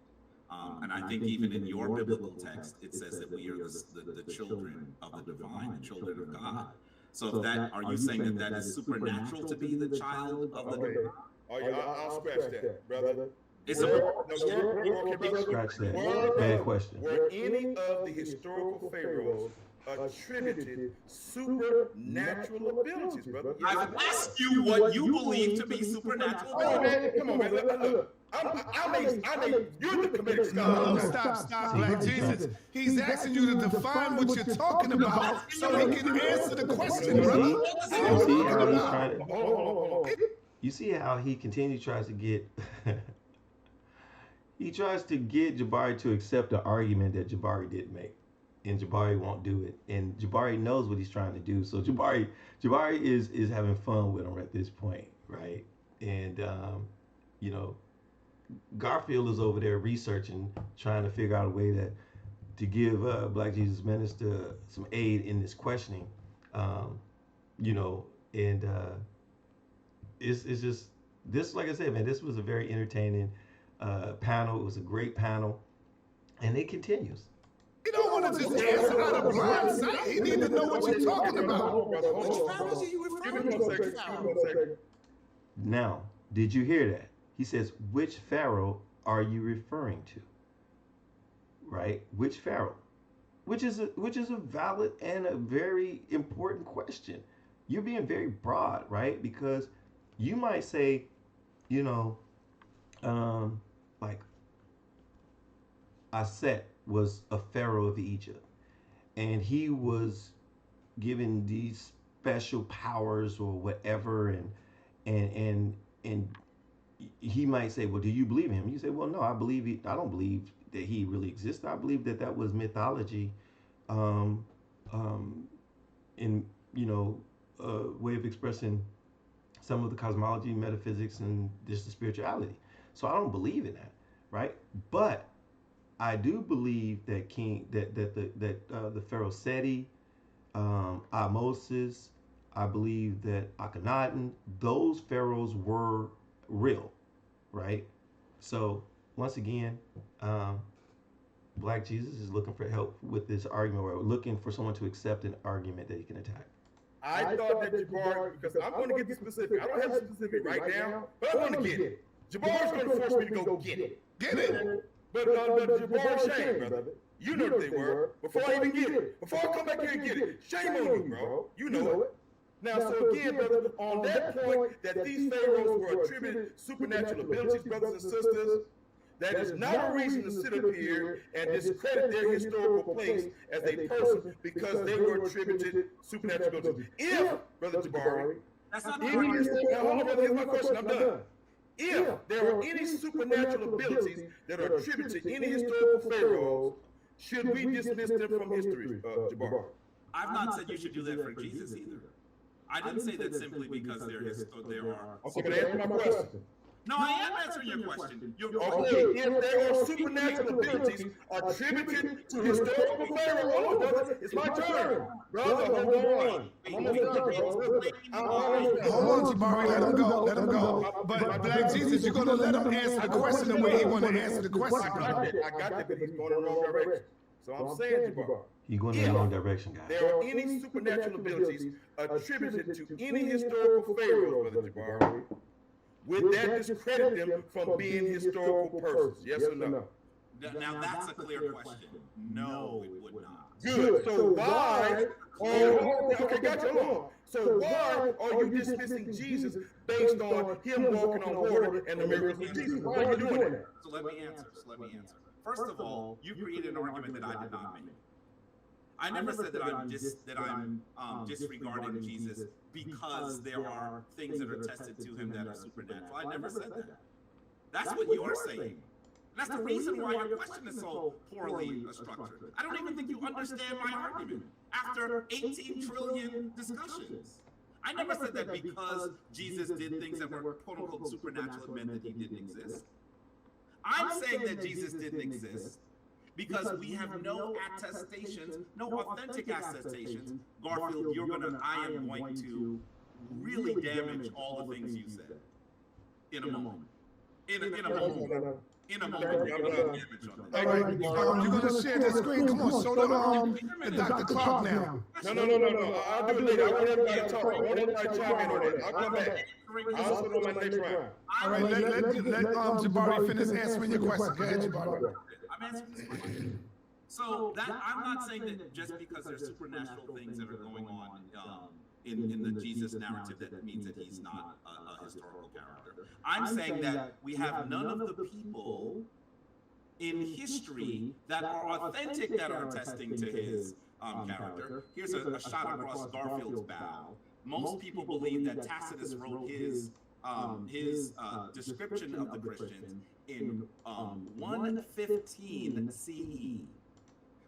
S17: And I think even in your biblical text, it says that we are the children of the divine, the children of God. So if that, are you saying that that is supernatural to be the child of the divine?
S13: I'll scratch that, brother.
S17: It's
S1: scratch that. Bad question.
S13: Were any of the historical pharaohs attributed supernatural abilities, brother.
S17: I've asked you what you believe to be supernatural abilities.
S13: Come on, man. Look. I made you're the comedic scholar.
S6: No, stop, Black Jesus. He's asking you to define what you're talking about so he can answer the question, brother.
S1: You see how he continues tries to get he tries to get Jabari to accept the argument that Jabari didn't make. And Jabari won't do it. And Jabari knows what he's trying to do. So Jabari is having fun with him at this point, right? And you know, Garfield is over there researching, trying to figure out a way to give Black Jesus Minister some aid in this questioning. You know, and it's just this, like I said, man, this was a very entertaining panel. It was a great panel, and it continues.
S6: You don't want to just answer out of blind sight. You need to know what you're talking about. Which pharaohs are you referring to?
S1: Now, did you hear that? He says, which pharaoh are you referring to? Right? Which pharaoh? Which is a valid and a very important question. You're being very broad, right? Because you might say, you know, like Aset was a pharaoh of Egypt, and he was given these special powers or whatever, and he might say, well, do you believe in him? You say, well, no, I don't believe that he really existed. I believe that was mythology, in, you know, a way of expressing some of the cosmology, metaphysics, and just the spirituality. So I don't believe in that, right? But I do believe that the Pharaoh Seti, Moses, I believe that Akhenaten, those pharaohs were real, right? So once again, Black Jesus is looking for help with this argument, or looking for someone to accept an argument that he can attack.
S13: I thought that Jabari, because I'm going to get the specific. I don't have the specific right now, but I want to get it. Jabari's going to force me to go get it.
S6: Get it.
S13: But Jabari, shame, brother. You know what they were before I even get it. Before I come back here and get it. Shame on you, bro. You know it. Now, so again, brother, on that point that these pharaohs were attributed supernatural abilities, brothers and sisters, that is not a reason to sit up here and discredit their historical place as a person because they were attributed supernatural abilities. If, Brother Jabari, hold on, brother, here's my question, I'm done. If there are any supernatural abilities that are attributed to any historical pharaohs, should we dismiss them from history, Jabari?
S17: I've not said you should do that for Jesus either. I didn't say that simply because there are.
S13: Okay, but answer my question.
S17: No, I am answering your question.
S13: Okay, if there are supernatural abilities attributed to historical pharaoh, hold on, brother, it's my turn. Brother, hold on. I'm almost done, bro.
S6: Hold on, Jabari, let him go. But Black Jesus, you're going to let him answer the question the way he want to answer the question.
S13: I got that, but he's going in the wrong direction. So I'm saying, Jabari,
S1: He's going in the wrong direction, guys.
S13: there are any supernatural abilities attributed to any historical pharaoh, Brother Jabari, would that discredit them from being historical persons? Yes or no?
S17: Now that's a clear question. No, it would not.
S13: Good. So why? Okay, gotcha. Hold on. So why are you dismissing Jesus based on him walking on water and the miracles of Jesus? Why are you doing that?
S17: So let me answer. First of all, you created an argument that I did not make. I never said that I'm disregarding Jesus because there are things that are attested to him that are supernatural. I never said that. That's what you're saying. That's the reason why your question is so poorly structured. I don't even think you understand my argument after 18 trillion discussions. I never said that because Jesus did things that were quote-unquote supernatural, it meant that he didn't exist. I'm saying that Jesus didn't exist because we have no attestations, no authentic attestations. Garfield, I am going to really damage all the things you said in a moment. In a moment.
S6: All right, you're going to share the screen. Come on, show the Dr. Clark now.
S13: No. I'll do it later. I want everybody to talk. I want everybody to chime in on it. I'll come back. I'll put on my next round.
S6: All right, let Jabari finish answering your question. Go ahead, Jabari.
S17: I'm answering this question. So that I'm not saying that just because there's supernatural things that are going on in the Jesus narrative that means that he's not a historical character. I'm saying that we have none of the people in history that are authentic that are attesting to his character. Here's a shot across Garfield's bow. Most people believe that Tacitus wrote his description of the Christians in 115 CE,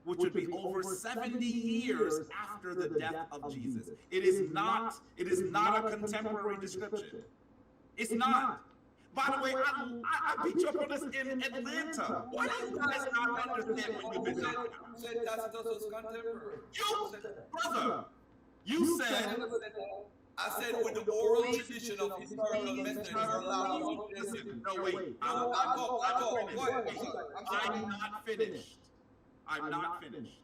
S17: which would be over 70 years after the death of Jesus. It is not a contemporary description. It's not. By the way, I beat you up on this in Atlanta. Why do you guys not understand when you visit?
S15: You said Tacitus was contemporary.
S17: Brother, you said.
S15: I said with the oral tradition of historical methods allowed.
S17: Listen, no, wait. I'm not finished. I'm not finished.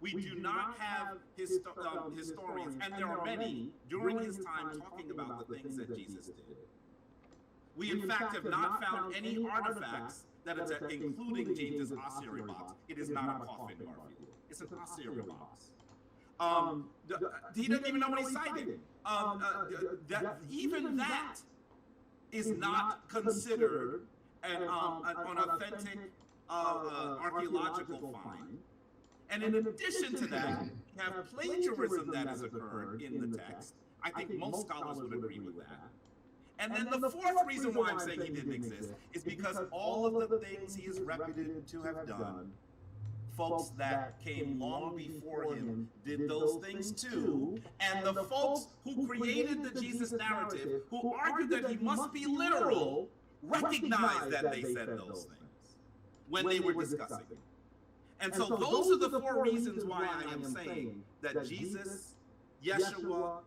S17: We do not have historians, and there are many during his time talking about the things that Jesus did. We, in fact, have not found any artifacts that are including James's ossuary box. It is not a coffin, Garfield. It's an ossuary box. He doesn't even know what he's citing. Even that is not considered an authentic archaeological find. And in addition to that, you have plagiarism that has occurred in the text. I think most scholars would agree with that. And then the fourth reason why I'm saying he didn't exist is because all of the things he is reputed to have done, folks that came long before him did those things too. And the folks who created the Jesus narrative, who argued that he must be literal, recognized that they said those things when they were discussing it. And so those are the four reasons why I am saying that Jesus, Yeshua,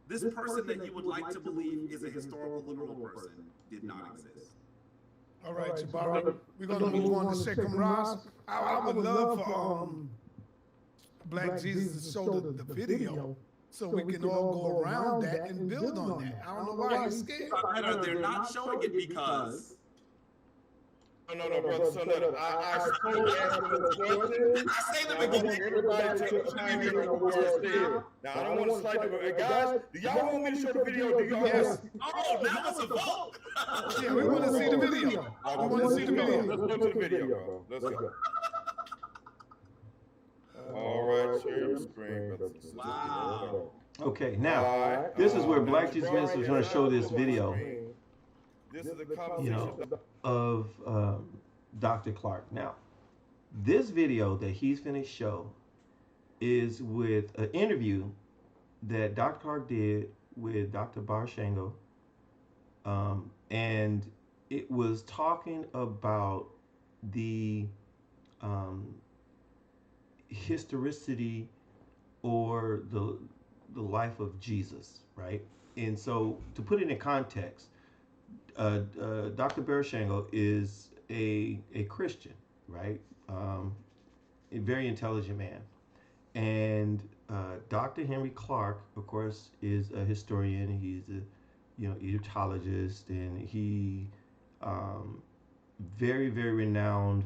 S17: this person that you would like to believe is a historical literal person, did not exist.
S6: All right, Jabari, we're going to move on to Shekham Ross. I would love for Black Jesus to show the video so we can all go around that and build on that. I don't know why he's scared.
S17: They're not showing it because...
S13: No, brother. So no, I say the beginning. Everybody take time to know what I said. Now I don't want to slide the guys. Do y'all want me to show the video? Do y'all?
S6: Yes.
S17: Oh, that was a vote.
S6: Yeah, we want to see the video. We want to see the video.
S13: Let's go to the video, bro. Let's go. All right, share the screen.
S17: Wow.
S1: Okay, now this is where Black Jesus Minister is going to show this video.
S13: This is the
S1: of Dr. Clark. Now, this video that he's finished show is with an interview that Dr. Clark did with Dr. Barshango, and it was talking about the historicity or the life of Jesus, right? And so, to put it in context, Dr. Barshango is a Christian, right? A very intelligent man. And Dr. Henry Clark, of course, is a historian. He's a Egyptologist, and he very, very renowned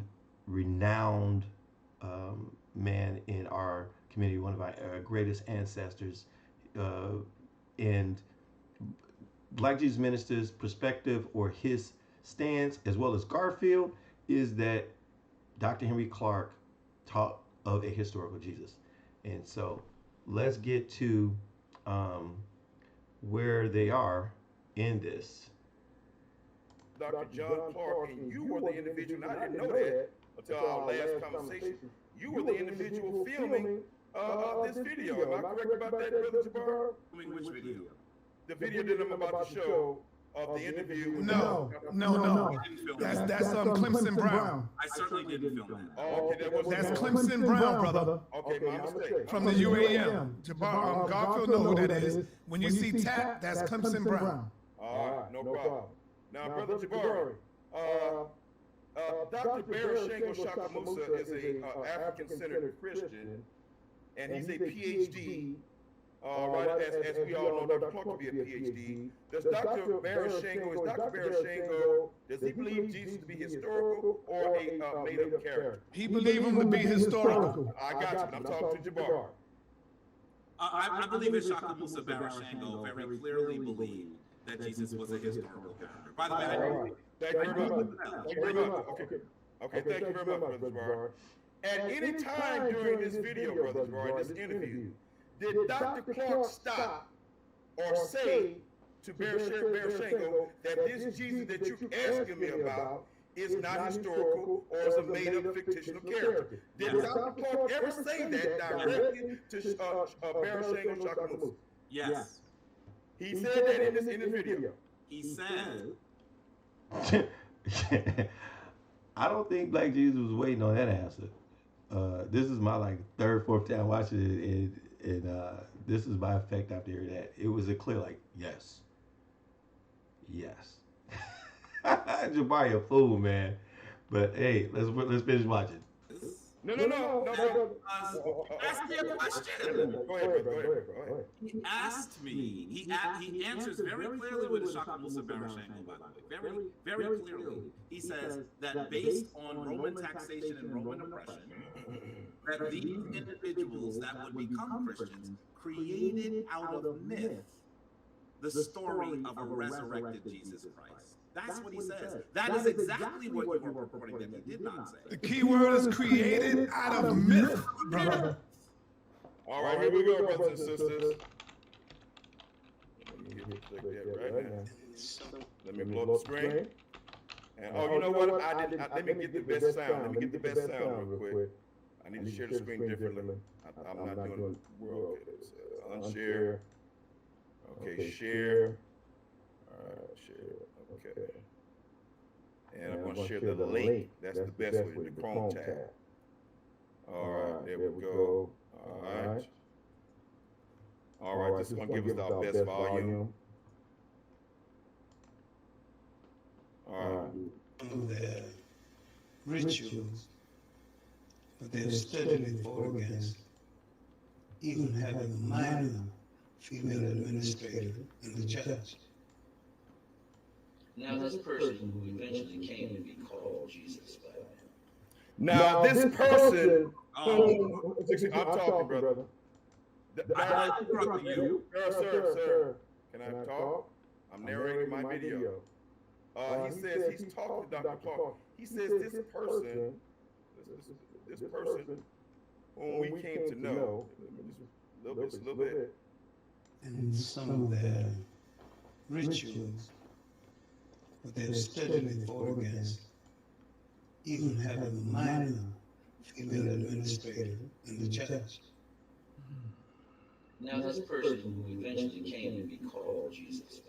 S1: man in our community, one of our greatest ancestors. And Black Jesus Minister's perspective, or his stance, as well as Garfield, is that Dr. Henry Clark taught of a historical Jesus. And so let's get to where they are in this.
S13: Dr. John Clark, and you were the individual, and I didn't know that until our last conversation. You were the individual filming this video. Am I correct about that, Brother Jabari?
S17: Which video?
S13: The video that I'm about to show of the interview.
S6: No. That's Clemson Brown.
S17: I certainly didn't film that.
S13: Oh, okay,
S6: that's Clemson Brown, brother.
S13: Okay, my mistake.
S6: From the UAM. Garfield know who that is. When you see Tap, that's Clemson Brown.
S13: All right, no problem. Now, Brother Jabari, Dr. Barshango Shakamusa is a African-centered Christian, and he's a PhD right, as we all know, Dr. Clark to be a PhD. Does Dr. Barashango, does he believe Jesus to be historical or a made-up character?
S6: He believed him to be historical.
S13: I got you, but I'm talking to Jabari.
S17: I believe that Shaka Musa Barashango very clearly believed that Jesus was a historical character. By the way,
S13: Thank you very much. Thank you very much. Okay, thank you very much, Brother Jabari. At any time during this video, Brother Jabari, this interview, did Dr. Clark stop or say to Barashango that this Jesus that you're asking me about is not historical or is a made-up fictional character? Did Dr. Clark ever say that directly to Barashango Shakamusa?
S17: yes.
S13: He said that in this video.
S17: He said,
S1: I don't think Black Jesus was waiting on that answer. This is my third, fourth time watching it, and this is my effect after hearing that. It was a clear yes. Jabari a fool, man. But hey, let's finish watching.
S13: No.
S17: Ask me a question.
S13: Go ahead.
S17: He asked me. He answers very clearly with the Shaka Musa Barashango, by the way. Very clearly. He says that based on Roman taxation and Roman oppression, that these individuals that would become Christians created out of myth the story of a resurrected Jesus Christ. That's what he says. That is exactly what you were reporting that he did not say.
S6: The key word is created out of myth, brother.
S13: All right, here we go, brothers and sisters. Let me hit that right now. Let me blow up the screen. And you know what? Let me get the best sound. Let me get the best sound real quick. I need to share the screen differently. I'm not doing well. Okay, unshare. Okay, share. All right, share. Okay. And I'm going to share the link. That's the best way, the Chrome tab. All right, there we go. All right, this is going to give us our best volume. All right.
S18: Of their rituals, but they're steadily fought against, even having a minor female administrator in the church.
S8: Now, this person who eventually came to be called Jesus,
S13: now this person, I'm talking, brother.
S17: I interrupted you.
S13: Sir, can I talk? I'm narrating my video. He says he's talking to Dr. Clark. He says this person whom we came to know, a little bit.
S18: And some of their rituals, but they're steadily fought against, even having a minor female administrator in the church.
S8: Now, this person who eventually came to be called Jesus.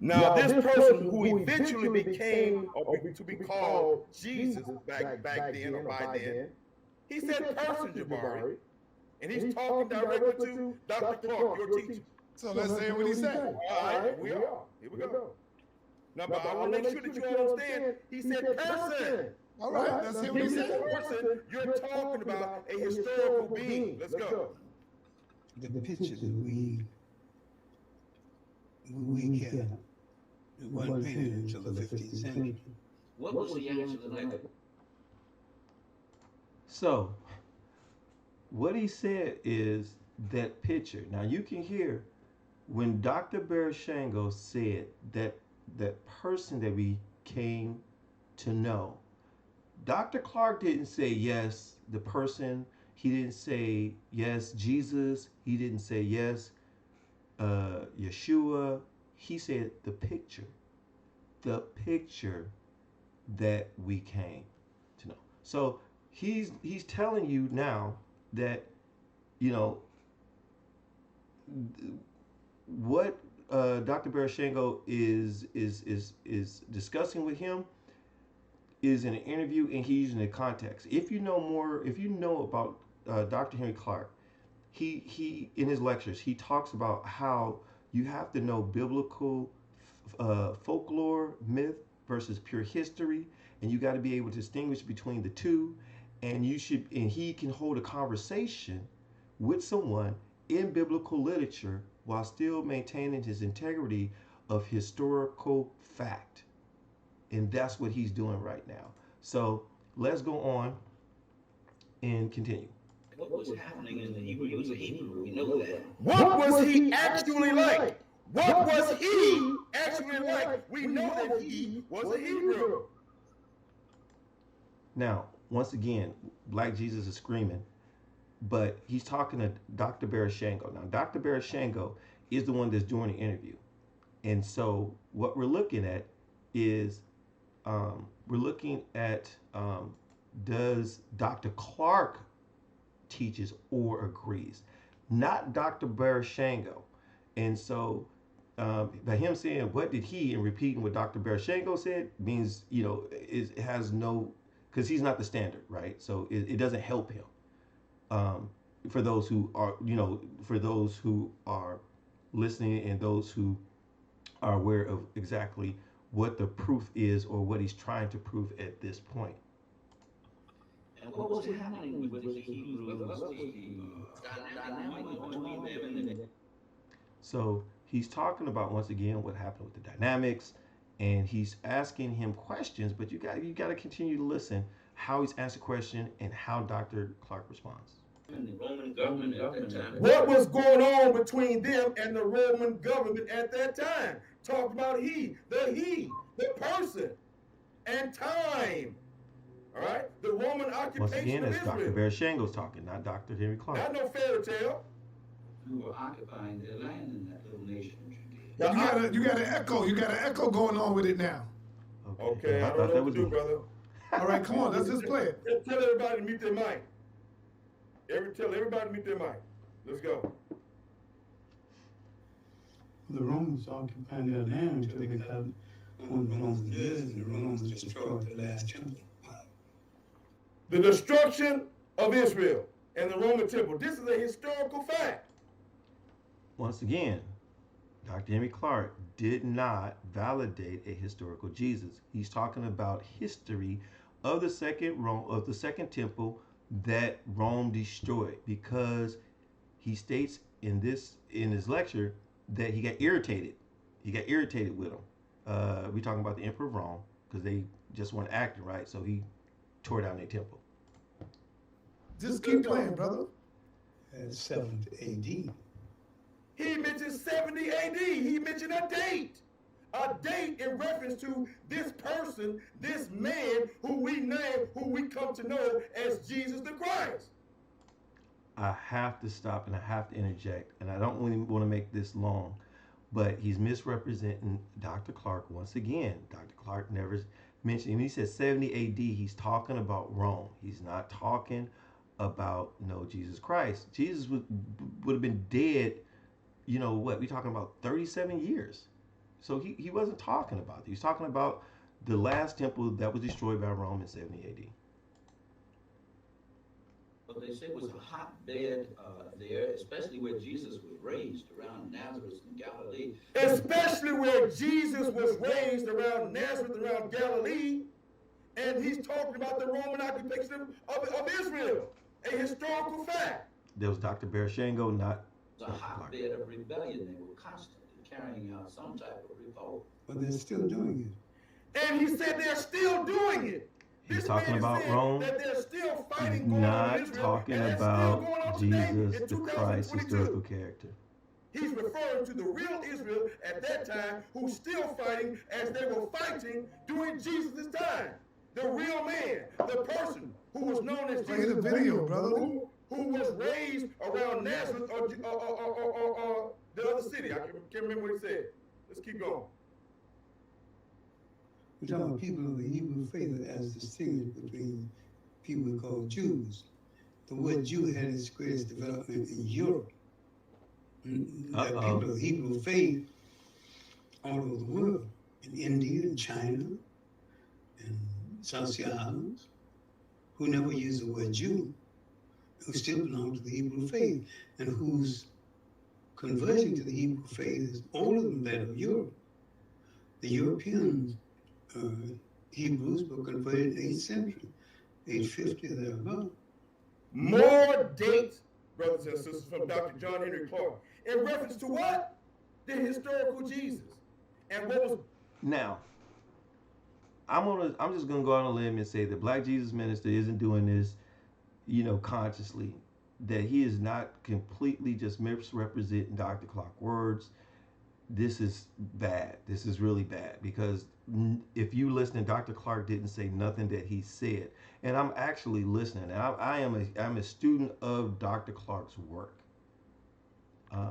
S13: Now, this person who eventually became to be called Jesus back then or by then, he said person, Jabari, and he's talking directly to Dr. Clark, your teacher.
S6: So let's say what he said.
S13: All right, we are. Here we go. Now, but I want to make sure that you understand, he said person.
S6: All right, let's hear what he said.
S13: Person, you're talking about a historical being. Let's go.
S18: The picture that we get, it wasn't painted until the 15th century.
S8: What was the actual language?
S1: So, what he said is that picture. Now you can hear when Dr. Barashango said that person that we came to know. Dr. Clark didn't say yes, the person. He didn't say yes, Jesus. He didn't say yes, Yeshua. He said the picture that we came to know. So he's telling you now that, you know, what Dr. Barashango is discussing with him is in an interview, and he's using the context. If you know about Dr. Henry Clark, he in his lectures, he talks about how you have to know biblical folklore, myth versus pure history, and you got to be able to distinguish between the two. And he can hold a conversation with someone in biblical literature while still maintaining his integrity of historical fact. And that's what he's doing right now. So let's go on and continue.
S8: What was happening in the Hebrew? He was a Hebrew. We know that.
S13: What was he actually like? What was he actually like? We know that he was a Hebrew.
S1: Now, once again, Black Jesus is screaming, but he's talking to Dr. Barashango. Now, Dr. Barashango is the one that's doing the interview. And so what we're looking at is does Dr. Clark teaches or agrees, not Dr. Barashango. And so by him saying what did he and repeating what Dr. Barashango said means, you know, it has no, because he's not the standard, right? So it doesn't help him. For those who are, you know, for those who are listening and those who are aware of exactly what the proof is or what he's trying to prove at this point.
S8: And what was happening with the Hebrew? What was the dynamic between them?
S1: So he's talking about, once again, what happened with the dynamics, and he's asking him questions, but you got to continue to listen how he's asking question and how Dr. Clark responds.
S8: The Roman government at that time.
S13: What was going on between them and the Roman government at that time? Talk about the person, and time. All right, the Roman occupation.
S1: Once again,
S13: of
S1: it's
S13: Israel.
S1: Dr. Barashango's talking, not Dr. Henry Clark.
S13: Not no fairy tale.
S8: Who were occupying their land in that little nation.
S6: You got an echo. You got an echo going on with it now.
S13: Okay, I don't know what to do, brother.
S6: All right, come on, let's just play it.
S13: Tell everybody to mute their mic. Tell everybody to mute their mic. Let's go.
S18: The Romans occupied their land until they got on the Romans did, and the Romans destroyed the last temple.
S13: The destruction of Israel and the Roman temple. This is a historical fact.
S1: Once again, Dr. Henry Clark did not validate a historical Jesus. He's talking about history of the second temple that Rome destroyed, because he states in his lecture that he got irritated. He got irritated with them. We're talking about the Emperor of Rome, because they just weren't acting right, so he tore down their temple.
S6: Just keep playing, brother.
S18: At 7th AD.
S13: He mentioned 70 AD. He mentioned a date in reference to this person, this man who we come to know as Jesus the Christ.
S1: I have to stop and I have to interject, and I don't really want to make this long, but he's misrepresenting Dr. Clark once again. Dr. Clark never mentioned, when he says 70 AD, he's talking about Rome. He's not talking about Jesus Christ. Jesus would have been dead, we're talking about 37 years. So he wasn't talking about that. He was talking about the last temple that was destroyed by Rome in 70 AD.
S8: But they say it was a hotbed there, especially where Jesus was raised, around Nazareth and Galilee.
S13: Especially where Jesus was raised, around Nazareth, around Galilee. And he's talking about the Roman occupation of Israel, a historical fact.
S1: There was Dr. Barashango, not
S8: It was a hotbed of rebellion. They were constantly carrying out some type of revolt.
S18: But they're still doing it.
S13: And he said they're still doing it.
S1: He's talking about Rome.
S13: That they're still fighting
S1: not talking about Jesus the Christ historical character.
S13: He's referring to the real Israel at that time who's still fighting as they were fighting during Jesus' time. The real man, the person who was known as
S6: Play
S13: Jesus,
S6: the video, brother.
S13: who was raised around Nazareth or the other city. I can't remember what he said. Let's keep going.
S18: We're talking about people of the Hebrew faith as distinguished between people called Jews. The word Jew had its greatest development in Europe. There are people of Hebrew faith all over the world, in India and China and South Sea Islands, who never used the word Jew, who still belong to the Hebrew faith, and whose conversion to the Hebrew faith is older than that of Europe. The Europeans, Hebrews, were converted in the 8th century, 850 or thereabout.
S13: More dates brothers and sisters, from Dr. John Henry Clark, in reference to what? The historical Jesus. And what was...
S1: Now, I'm just gonna go on a limb and say that Black Jesus Minister isn't doing this, consciously. That he is not completely just misrepresenting Dr. Clark's words. This is bad. This is really bad, because if you listen, Dr. Clark didn't say nothing that he said, and I'm actually listening. And I'm a student of Dr. Clark's work.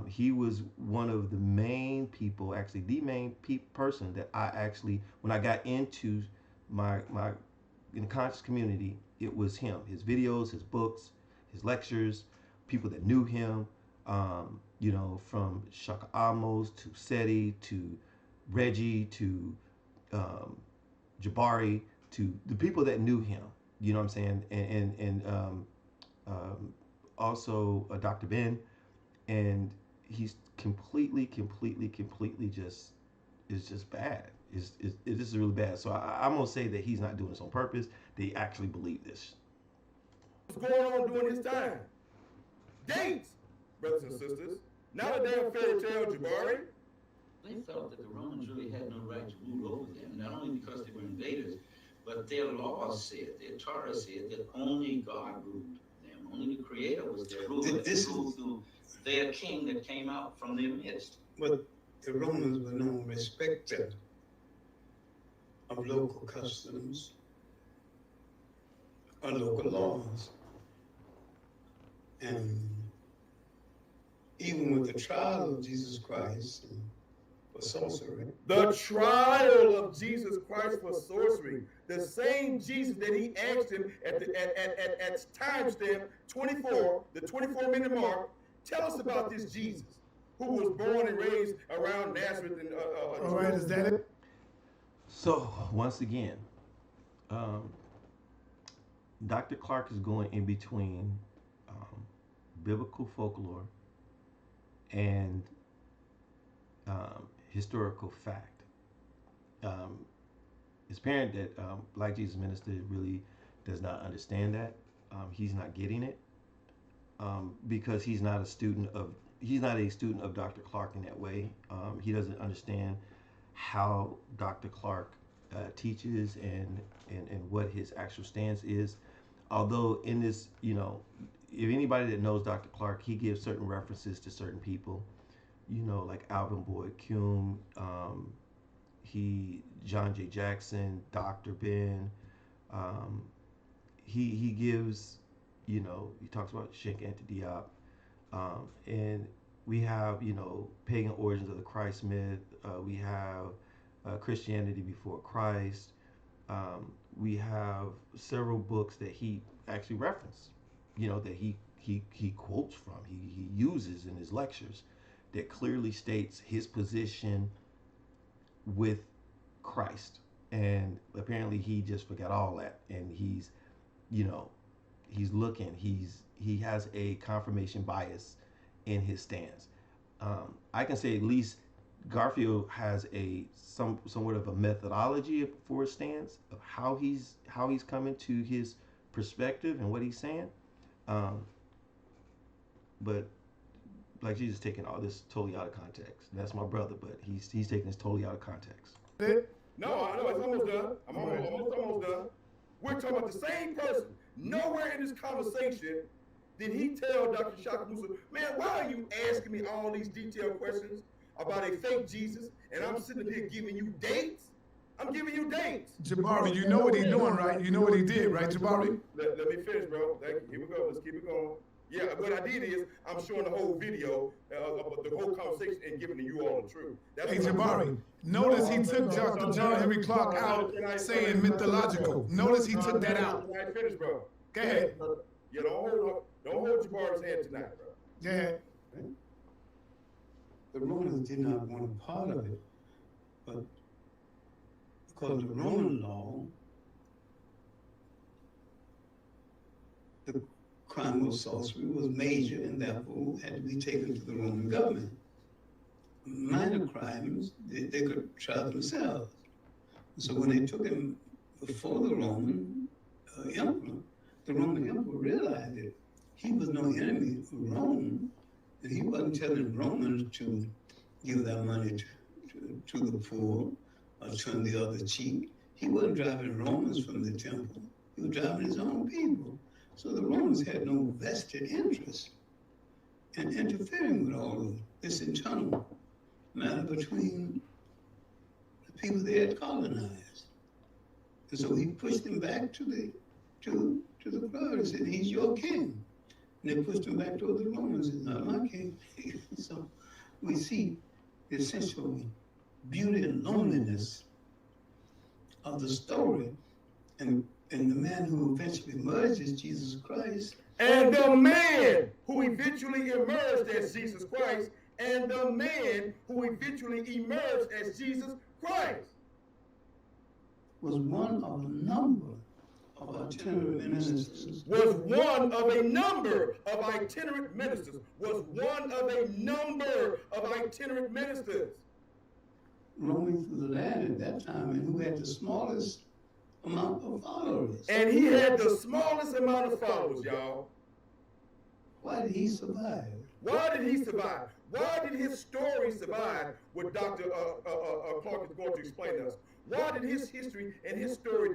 S1: He was one of the main people, actually the main person that I actually, when I got into my in the conscious community, it was him. His videos, his books, his lectures, people that knew him. From Shekham to Seti to Reggie to Jabari, to the people that knew him. You know what I'm saying? And also Dr. Ben. And he's completely just, it's just bad. This is really bad. So I'm gonna say that he's not doing this on purpose. They actually believe this.
S13: What's going on during his time? Dates, brothers and sisters. Not a damn fairy tale, Jabari.
S19: They felt that the Romans really had no right to rule over them, not only because they were invaders, but their laws said, their Torah said that only God ruled them. Only the Creator was their ruler. This ruled through their king that came out from their midst.
S18: But the Romans were no respecter of local customs or local laws. And even with the trial of Jesus Christ for sorcery.
S13: The trial of Jesus Christ for sorcery. The same Jesus that he asked him at timestamp 24, the 24-minute mark. Tell us about this Jesus who was born and raised around Nazareth. And,
S6: all right, is that it?
S1: So once again, Dr. Clark is going in between biblical folklore and historical fact. It's apparent that Black Jesus Minister really does not understand that. He's not getting it. Because he's not a student of Dr. Clark in that way. He doesn't understand how Dr. Clark teaches and what his actual stance is. Although in this, if anybody that knows Dr. Clark, he gives certain references to certain people, like Alvin Boyd Kuhn, John J. Jackson, Dr. Ben. He gives. He talks about Sheikh Anta Diop, and we have, pagan origins of the Christ myth. We have Christianity before Christ. We have several books that he actually referenced, that he quotes from, he uses in his lectures, that clearly states his position with Christ. And apparently he just forgot all that, and he's looking, he has a confirmation bias in his stance. I can say at least Garfield has somewhat of a methodology for his stance of how he's coming to his perspective and what he's saying. But Black Jesus is taking all this totally out of context. And that's my brother, but he's taking this totally out of context.
S13: No, I know, it's almost done. I'm almost done. We're talking about the same person. Nowhere in this conversation did he tell Dr. Shekham, man, why are you asking me all these detailed questions about a fake Jesus, and I'm sitting here giving you dates? I'm giving you dates.
S6: Jabari, you know what he's doing, right? You know what he did, right, Jabari?
S13: Let me finish, bro. Thank you. Here we go. Let's keep it going. Yeah, what I did is I'm showing the whole video, the whole conversation, and giving you all the truth.
S6: Hey, Jabari, notice he took Dr. John Henry Clark out saying mythological. Notice he took that out.
S13: Can I finish, bro?
S6: Go ahead.
S13: Yeah, don't hold Jabari's hand tonight, bro.
S6: Go ahead.
S18: The Romans did not want a part of it, but because of the Roman law, the crime of sorcery was major and therefore had to be taken to the Roman government. Minor crimes, they could try themselves. So when they took him before the Roman emperor realized that he was no enemy of Rome, and he wasn't telling Romans to give their money to the poor or turn the other cheek. He wasn't driving Romans from the temple. He was driving his own people. So the Romans had no vested interest in interfering with all of this internal matter between the people they had colonized. And so he pushed them back to the crowd and said, he's your king. And they pushed him back toward the Romans and not my king. So we see the essential beauty and loneliness of the story and the man who eventually emerged as Jesus Christ.
S13: And the man who eventually emerged as Jesus Christ, and the man who eventually emerged as Jesus Christ
S18: was one of a number of itinerant ministers.
S13: Was one of a number of itinerant ministers. Was one of a number of itinerant ministers.
S18: Roaming through the land at that time, and who had the smallest amount of followers.
S13: And he had the smallest amount of followers, y'all.
S18: Why did he survive?
S13: Why did he survive? Why did his story survive? What Dr. Clark is going to explain to us. Why did his history and his story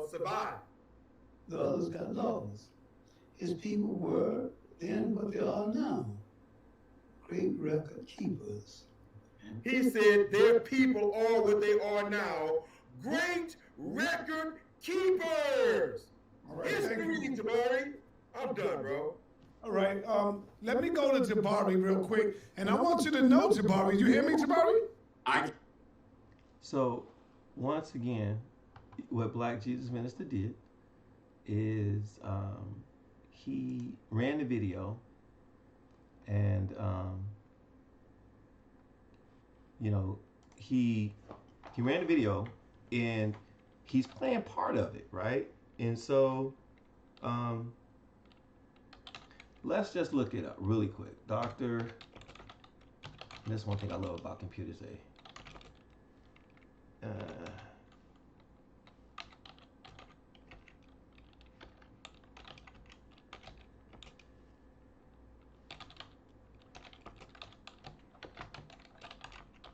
S13: survive?
S18: The others got lost. His people were then what they are now, great record keepers.
S13: He said their people are what they are now, great record keepers.
S6: All right,
S13: History, Jabari. I'm done, bro.
S6: All right, let me go to Jabari real quick, and I want you to know, Jabari, you hear me, Jabari?
S1: So, once again, what Black Jesus Minister did is he ran the video, and you know, he ran the video, and he's playing part of it, right? And so, let's just look it up really quick. Doctor, that's one thing I love about computers,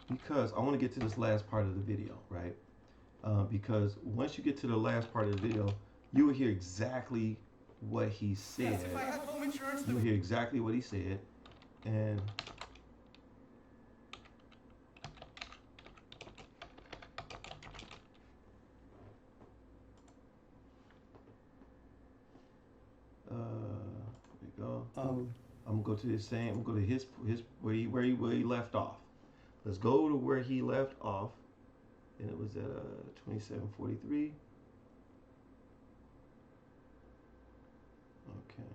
S1: because I want to get to this last part of the video, right? Because once you get to the last part of the video, you will hear exactly what he said.
S15: Yes, if I have home insurance,
S1: You will hear exactly what he said, and there we go. I'm gonna go to his same. I'm gonna go to his where he left off. Let's go to where he left off, and it was at 27:43. Okay.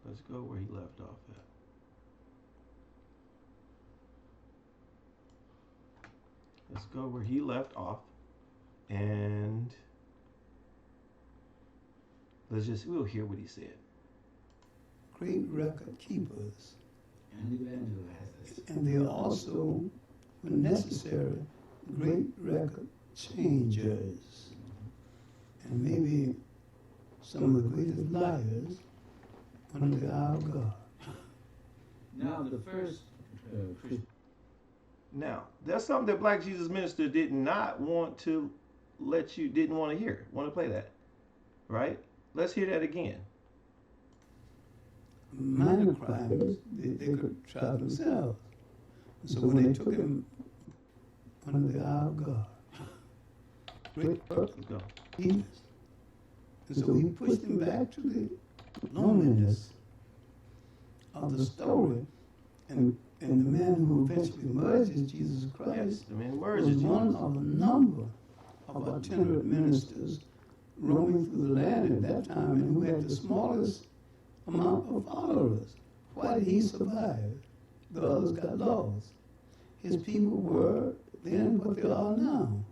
S1: Let's go where he left off at. Let's go where he left off, and we'll hear what he said.
S18: Great record keepers and evangelizers. And they are also, when necessary, great record changers. And maybe some of the greatest liars under the eye of God.
S19: Now, the first
S1: Now, that's something that Black Jesus Minister did not want to didn't want to hear. Want to play that, right? Let's hear that again.
S18: Minor crimes, they could try themselves. So when they took him under the eye of God, great purpose, and so he pushed him back to the loneliness of the story, and the man who eventually emerged as Jesus Christ was one of a number of itinerant ministers roaming through the land at that time, and who had the smallest amount of followers. Why did he survive? The others got lost. His people were then what they are now,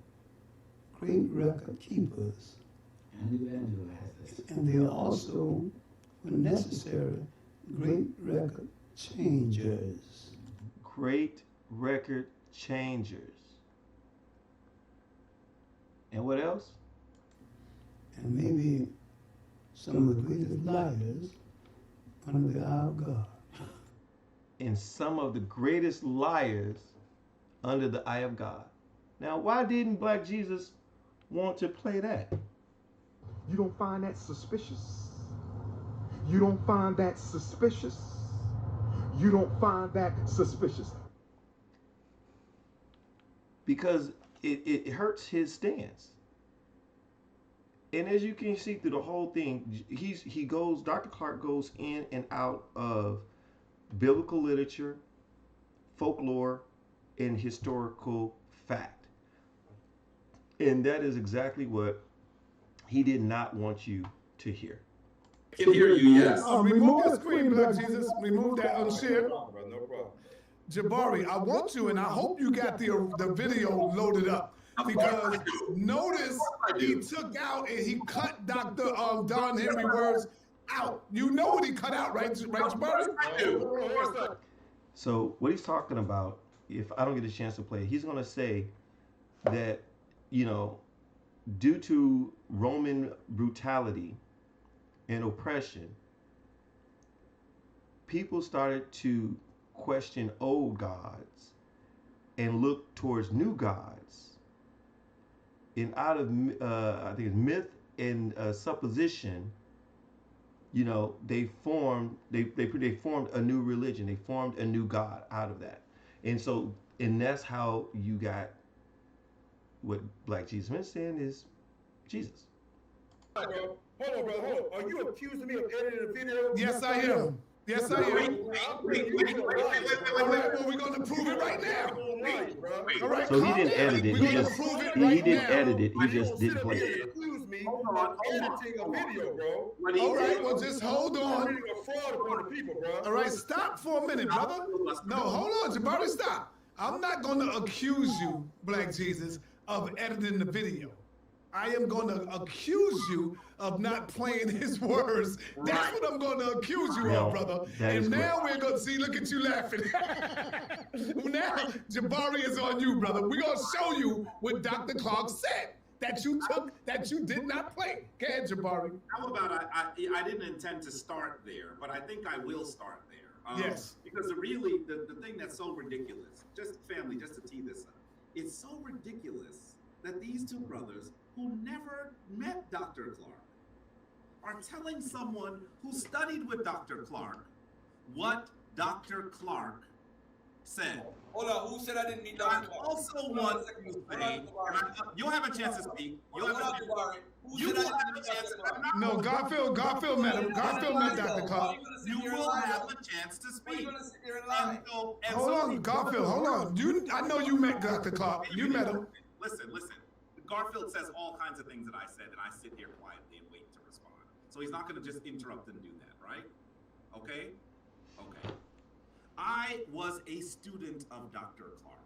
S18: great record keepers
S19: and evangelizers.
S18: And they are also, when necessary, great record changers.
S1: Great record changers. And what else?
S18: And maybe some of the greatest liars under the eye of God.
S1: And some of the greatest liars under the eye of God. Now, why didn't Black Jesus want to play that?
S12: You don't find that suspicious? You don't find that suspicious? You don't find that suspicious?
S1: Because it hurts his stance. And as you can see through the whole thing, Dr. Clark goes in and out of biblical literature, folklore, and historical fact. And that is exactly what he did not want you to hear.
S17: I can hear you, yes.
S6: Remove the screen, Black Jesus. Remove that unshare.
S13: No problem.
S6: Jabari, I want you, and I hope you got the video loaded up. Because notice he took out and he cut Dr. Don Henry words out. You know what he cut out, right, Jabari?
S17: I do.
S1: So what he's talking about, if I don't get a chance to play, he's going to say that, due to Roman brutality and oppression, people started to question old gods and look towards new gods. And out of, I think it's myth and supposition, they formed a new religion. They formed a new god out of that. And that's how you got what Black Jesus Minister saying is Jesus.
S13: Hold on, brother. Hold on. Are you accusing me of editing the video?
S6: Yes, I am. Yes, I am.
S17: Wait.
S6: All right, well, we're going to prove it right now. All right,
S1: so he didn't edit it. He didn't edit it. He just didn't play it.
S13: Excuse me of editing a video, bro.
S6: All right, well, just hold on.
S13: You're a fraud upon the people, bro.
S6: All right, stop for a minute, brother. No, hold on, Jabari, stop. I'm not going to accuse you, Black Jesus, of editing the video. I am going to accuse you of not playing his words. That's what I'm going to accuse you of, brother. And now we're going to see, look at you laughing. Now, Jabari is on you, brother. We're going to show you what Dr. Clark said that you did not play. Go ahead, Jabari.
S17: How about I didn't intend to start there, but I think I will start there.
S6: Yes.
S17: Because the thing that's so ridiculous, just to tee this up, it's so ridiculous that these two brothers who never met Dr. Clark are telling someone who studied with Dr. Clark what Dr. Clark said.
S15: Hold on, who said I didn't meet Dr. Clark?
S17: I also want to say, you'll have a chance to speak. You'll have a chance.
S6: No, Garfield met him. Garfield met Dr. Clark.
S17: You will have a chance to speak.
S6: Hold on, Garfield, hold on. I know you met Dr. Clark. You met him.
S17: Listen. Garfield says all kinds of things that I said, and I sit here quietly and wait to respond. So he's not going to just interrupt and do that, right? Okay? I was a student of Dr. Clark.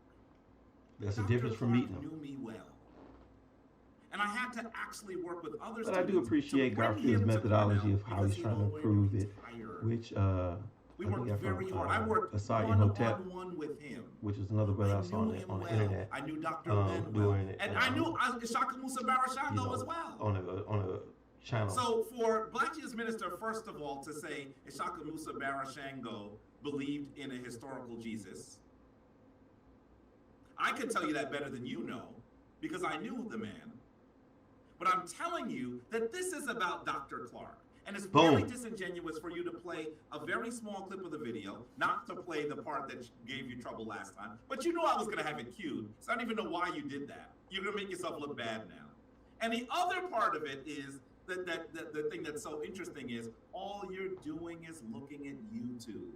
S1: That's the difference from meeting him.
S17: Knew me well. And I had to actually work with others.
S1: But I do appreciate Garfield's methodology of how he's trying to improve it, which
S17: we worked very hard. I worked
S1: one-on-one
S17: with him,
S1: which is another brother I saw on the internet.
S17: I knew Dr. Ben well, and I knew Shekham as well.
S1: On a channel.
S17: So for Blackjesus Minister, first of all, to say Ishaka Musa Barashango believed in a historical Jesus, I can tell you that better than you know, because I knew the man. But I'm telling you that this is about Dr. Clark. And it's very disingenuous for you to play a very small clip of the video, not to play the part that gave you trouble last time. But you know I was going to have it queued, so I don't even know why you did that. You're going to make yourself look bad now. And the other part of it is that the thing that's so interesting is all you're doing is looking at YouTube.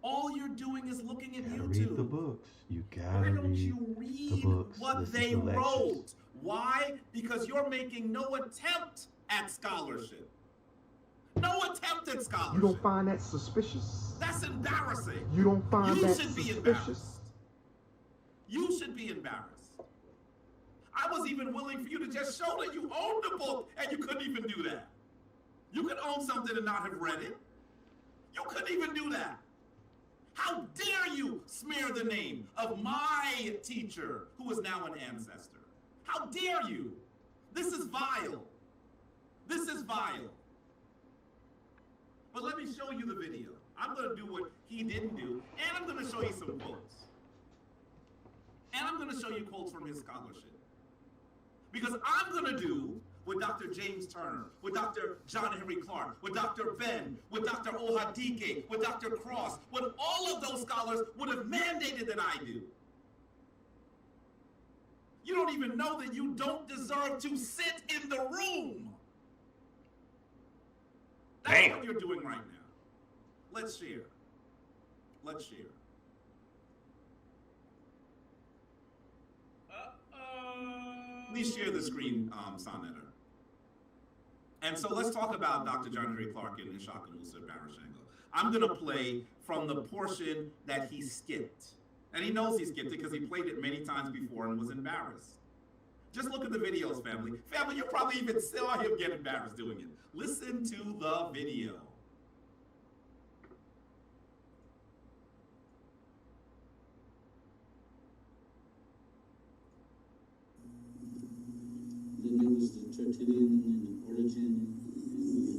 S17: All you're doing is looking at YouTube.
S1: Read the books. You gotta read the books.
S17: What they wrote. Why? Because you're making no attempt at scholarship. No attempt at scholarship.
S12: You don't find that suspicious?
S17: That's embarrassing.
S12: You don't find that
S17: suspicious?
S12: Be
S17: embarrassed. You should be embarrassed. I was even willing for you to just show that you owned the book, and you couldn't even do that. You could own something and not have read it. You couldn't even do that. How dare you smear the name of my teacher, who is now an ancestor? How dare you? This is vile. This is vile. But let me show you the video. I'm going to do what he didn't do, and I'm going to show you some quotes. And I'm going to show you quotes from his scholarship. Because I'm going to do what Dr. James Turner, with Dr. John Henry Clark, with Dr. Ben, with Dr. Ohadike, with Dr. Cross, what all of those scholars would have mandated that I do. You don't even know that you don't deserve to sit in the room. That's what you're doing right now. Let's share. Let's share. Please share the screen, Sonetter. And so let's talk about Dr. John Henry Clark and Ishaka Musa Barashango. I'm going to play from the portion that he skipped. And he knows he skipped it because he played it many times before and was embarrassed. Just look at the videos, family. Family, you probably even saw him get embarrassed doing it. Listen to the video.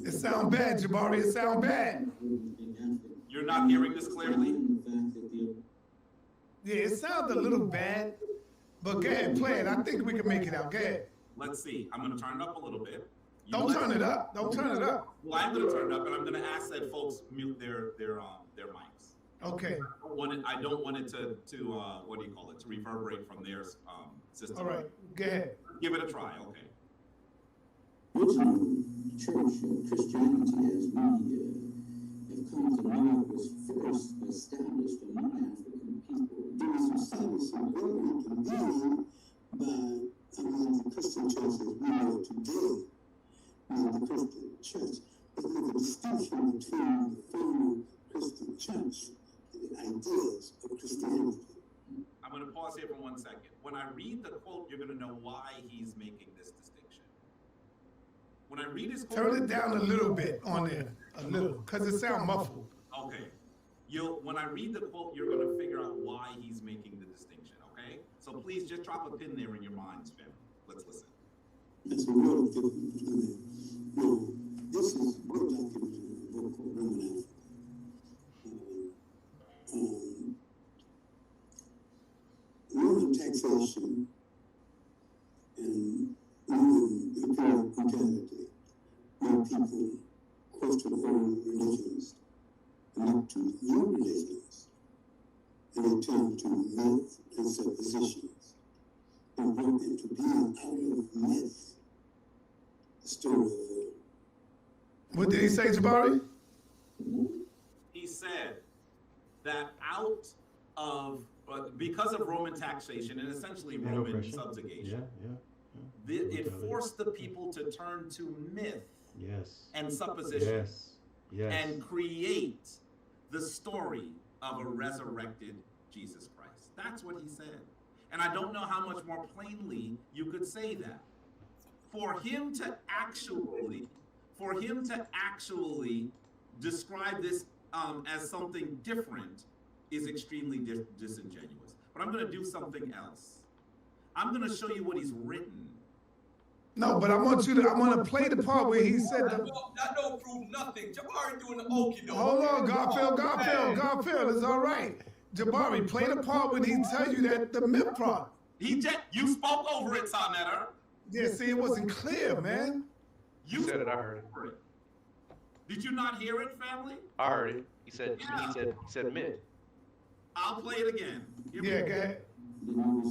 S6: It sounds bad, Jabari. It sounds bad.
S17: You're not hearing this clearly?
S6: Yeah, it sounds a little bad, but go ahead, play it. I think we can make it out. Go ahead.
S17: Let's see. I'm going to turn it up a little bit.
S6: Don't turn it up. Don't turn it up.
S17: Well, I'm going to turn it up, and I'm going to ask that folks mute their mics.
S6: Okay.
S17: I don't want it to what do you call it? To reverberate from their system.
S6: All right. Go ahead.
S17: Give it a try. Okay.
S20: Original church of Christianity, as we have come to know, was first established among African people. It was established in early beginning by the Christian church as we know today, the Christian church. But there's a distinction between the former Christian church and the ideas of Christianity.
S17: I'm going to pause here for 1 second. When I read the quote, you're going to know why he's making this distinction. When I read his quote,
S6: turn it down a little bit on there, a little, because it sounds muffled.
S17: Okay. When I read the quote, you're going to figure out why he's making the distinction, okay? So please just drop a pin there in your minds, family. Let's listen.
S20: There's a real difference between them. No, this is well documented in the book called Roman Africa. Roman taxation and Roman imperial brutality made people question old religions and look to new religions, and they turn to myth and suppositions and work into being out of myth the story of the world.
S6: What did he say, Jabari?
S17: He said that out of because of Roman taxation and essentially Roman subjugation, it forced the people to turn to myth and supposition and create the story of a resurrected Jesus Christ. That's what he said. And I don't know how much more plainly you could say that. For him to actually describe this as something different is extremely disingenuous. But I'm going to do something else. I'm going to show you what he's written.
S6: No, but I want to play the part where he said
S15: that don't prove nothing. Jabari doing the okie doke.
S6: Hold on, Garfield, it's all right. Jabari, play the part when he tells you that the myth part.
S17: You spoke over it, Sonetter.
S6: Yeah, see, it wasn't clear, man.
S17: You said it, I heard it. Did you not hear it, family?
S21: I heard it. He said myth.
S17: I'll play it again.
S6: Go ahead.
S17: I'm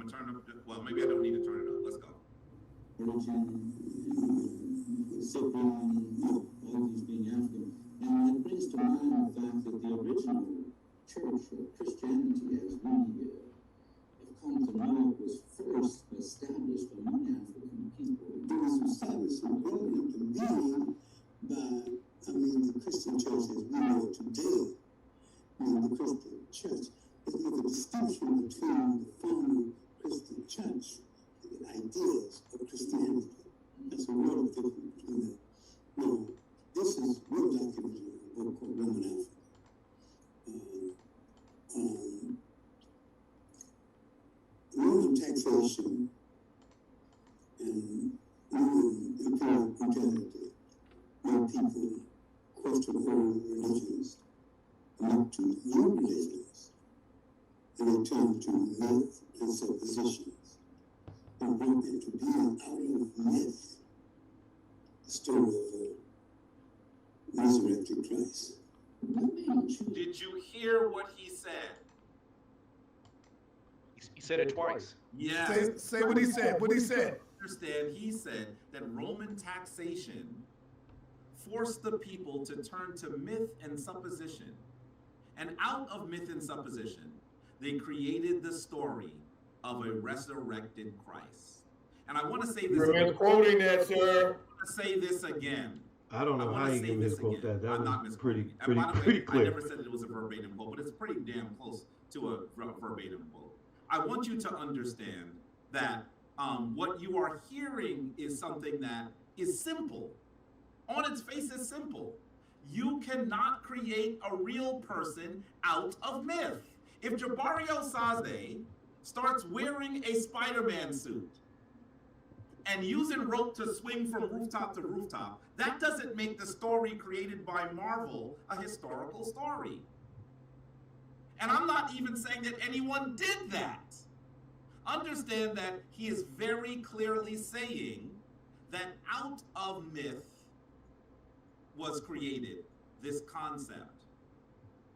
S17: gonna turn up. Well, maybe I don't need to turn it up. Let's go.
S20: Always being African, and it brings to mind the fact that the original church of Christianity, as we have come to know, was first established among African people. It was established and brought into being by, the Christian church as we know today, the Christian church. There's a distinction between the former Christian church and the ideas of Christianity. That's a real difference between them. No, this is well documented in the book called Roman Africa. Roman taxation and Roman imperial brutality made people question old religions and look to new religions, and they turn to myth and suppositions and bring into being out of myth the story of a resurrected Christ.
S17: Did you hear what he said?
S21: He said it twice.
S17: Yes.
S6: Say what he said. What he said.
S17: Understand? He said that Roman taxation forced the people to turn to myth and supposition. And out of myth and supposition, they created the story of a resurrected Christ. And I want to say this
S13: You're
S17: again.
S13: misquoting that, sir.
S17: I want to say this again.
S1: I don't know how you can misquote that. That was pretty
S17: And by the way,
S1: clear.
S17: I never said that it was a verbatim quote, but it's pretty damn close to a verbatim quote. I want you to understand that what you are hearing is something that is simple. On its face, is simple. You cannot create a real person out of myth. If Jabari Osaze starts wearing a Spider-Man suit and using rope to swing from rooftop to rooftop, that doesn't make the story created by Marvel a historical story. And I'm not even saying that anyone did that. Understand that he is very clearly saying that out of myth was created this concept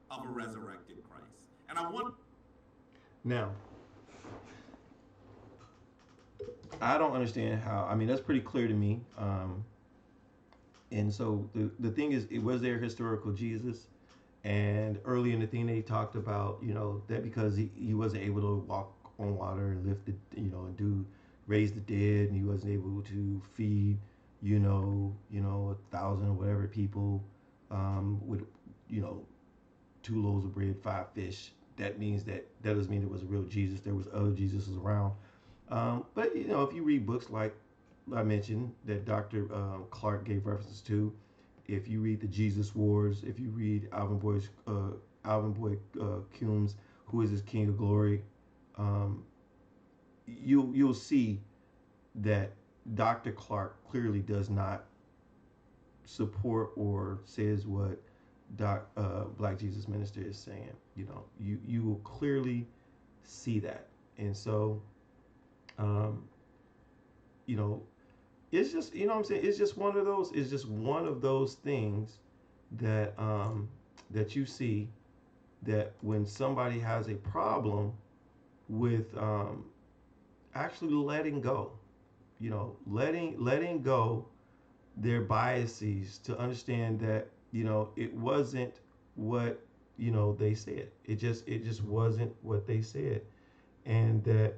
S17: of a resurrected Christ. And I want...
S1: Now, I don't understand how, I mean, that's pretty clear to me. And so the thing is, it was their historical Jesus. And early in the thing, they talked about, you know, that because he wasn't able to walk on water and lift the, you know, and raise the dead, and he wasn't able to feed, you know, 1,000 or whatever people with, you know, 2 loaves of bread, 5 fish. That means that doesn't mean it was a real Jesus. There was other Jesuses around. But, you know, if you read books like I mentioned that Dr. Clark gave references to, if you read the Jesus Wars, if you read Alvin Boy Cumm's Who is This King of Glory, you'll see that Dr. Clark clearly does not support or says what Black Jesus Minister is saying. You know, you will clearly see that. And so, you know, it's just, you know what I'm saying? It's just one of those things that, that you see that when somebody has a problem with, actually letting go, you know, letting go their biases to understand that, you know, it wasn't what, you know, they said. It just wasn't what they said. And that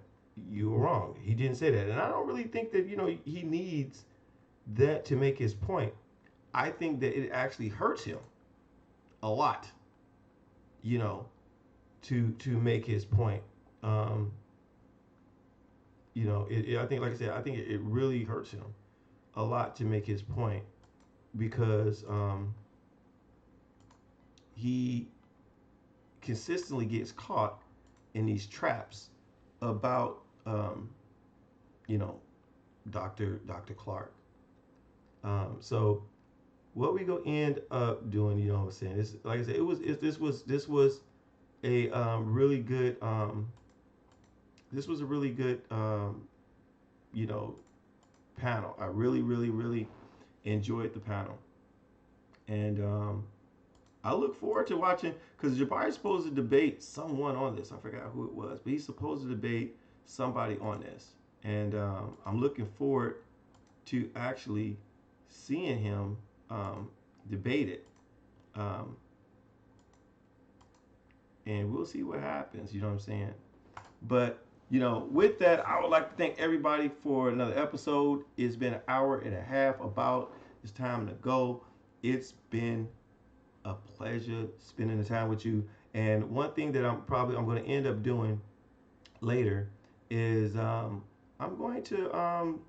S1: you were wrong. He didn't say that. And I don't really think that, you know, he needs that to make his point. I think that it actually hurts him a lot, you know, to make his point. You know, I think, like I said, I think it really hurts him a lot to make his point, because he consistently gets caught in these traps about, you know, Dr. Clark. So what we go end up doing, you know what I'm saying? This, like I said, this was a really good, you know, panel. I really enjoyed the panel. And I look forward to watching, because Jabari's supposed to debate someone on this. I forgot who it was, but he's supposed to debate somebody on this. And I'm looking forward to actually seeing him debate it. And we'll see what happens, you know what I'm saying? But, you know, with that, I would like to thank everybody for another episode. It's been an hour and a half about. It's time to go. It's been a pleasure spending the time with you. And one thing that I'm going to end up doing later is I'm going to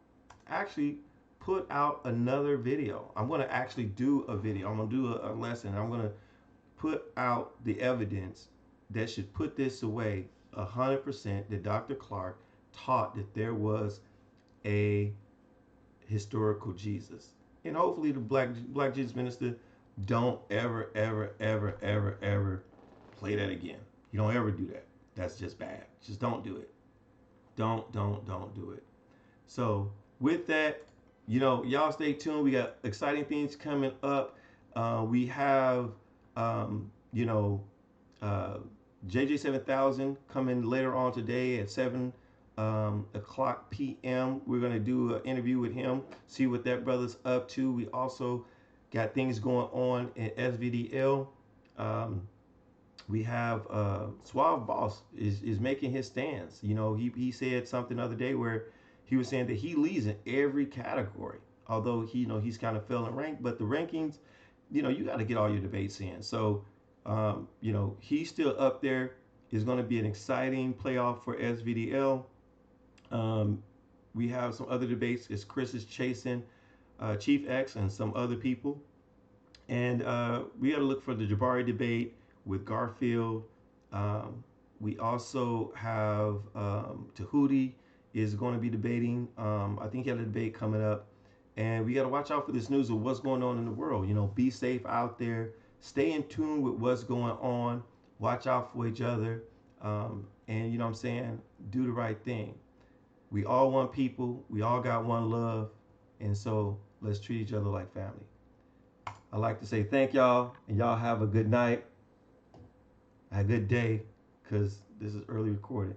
S1: actually put out another video. I'm going to actually do a video. I'm going to do a lesson. I'm going to put out the evidence that should put this away 100% that Dr. Clark taught that there was a historical Jesus. And hopefully the Black Jesus Minister don't ever play that again. You don't ever do that. That's just bad. Just don't do it. Don't do it. So with that, you know, y'all stay tuned. We got exciting things coming up. We have, you know, JJ 7000 coming later on today at 7 o'clock p.m. We're going to do an interview with him, see what that brother's up to. We also got things going on in SVDL. We have Suave Boss is making his stance. You know, he said something the other day where he was saying that he leads in every category. Although he, you know, he's kind of fell in rank, but the rankings, you know, you got to get all your debates in. So, you know, he's still up there. It's going to be an exciting playoff for SVDL. We have some other debates. It's Chris is chasing Chief X and some other people. And we got to look for the Jabari debate with Garfield. We also have Tahuti is going to be debating. I think he had a debate coming up. And we got to watch out for this news of what's going on in the world. You know, be safe out there. Stay in tune with what's going on. Watch out for each other. And, you know what I'm saying? Do the right thing. We all one people. We all got one love. And so let's treat each other like family. I'd like to say thank y'all. And y'all have a good night. A good day. Because this is early recorded.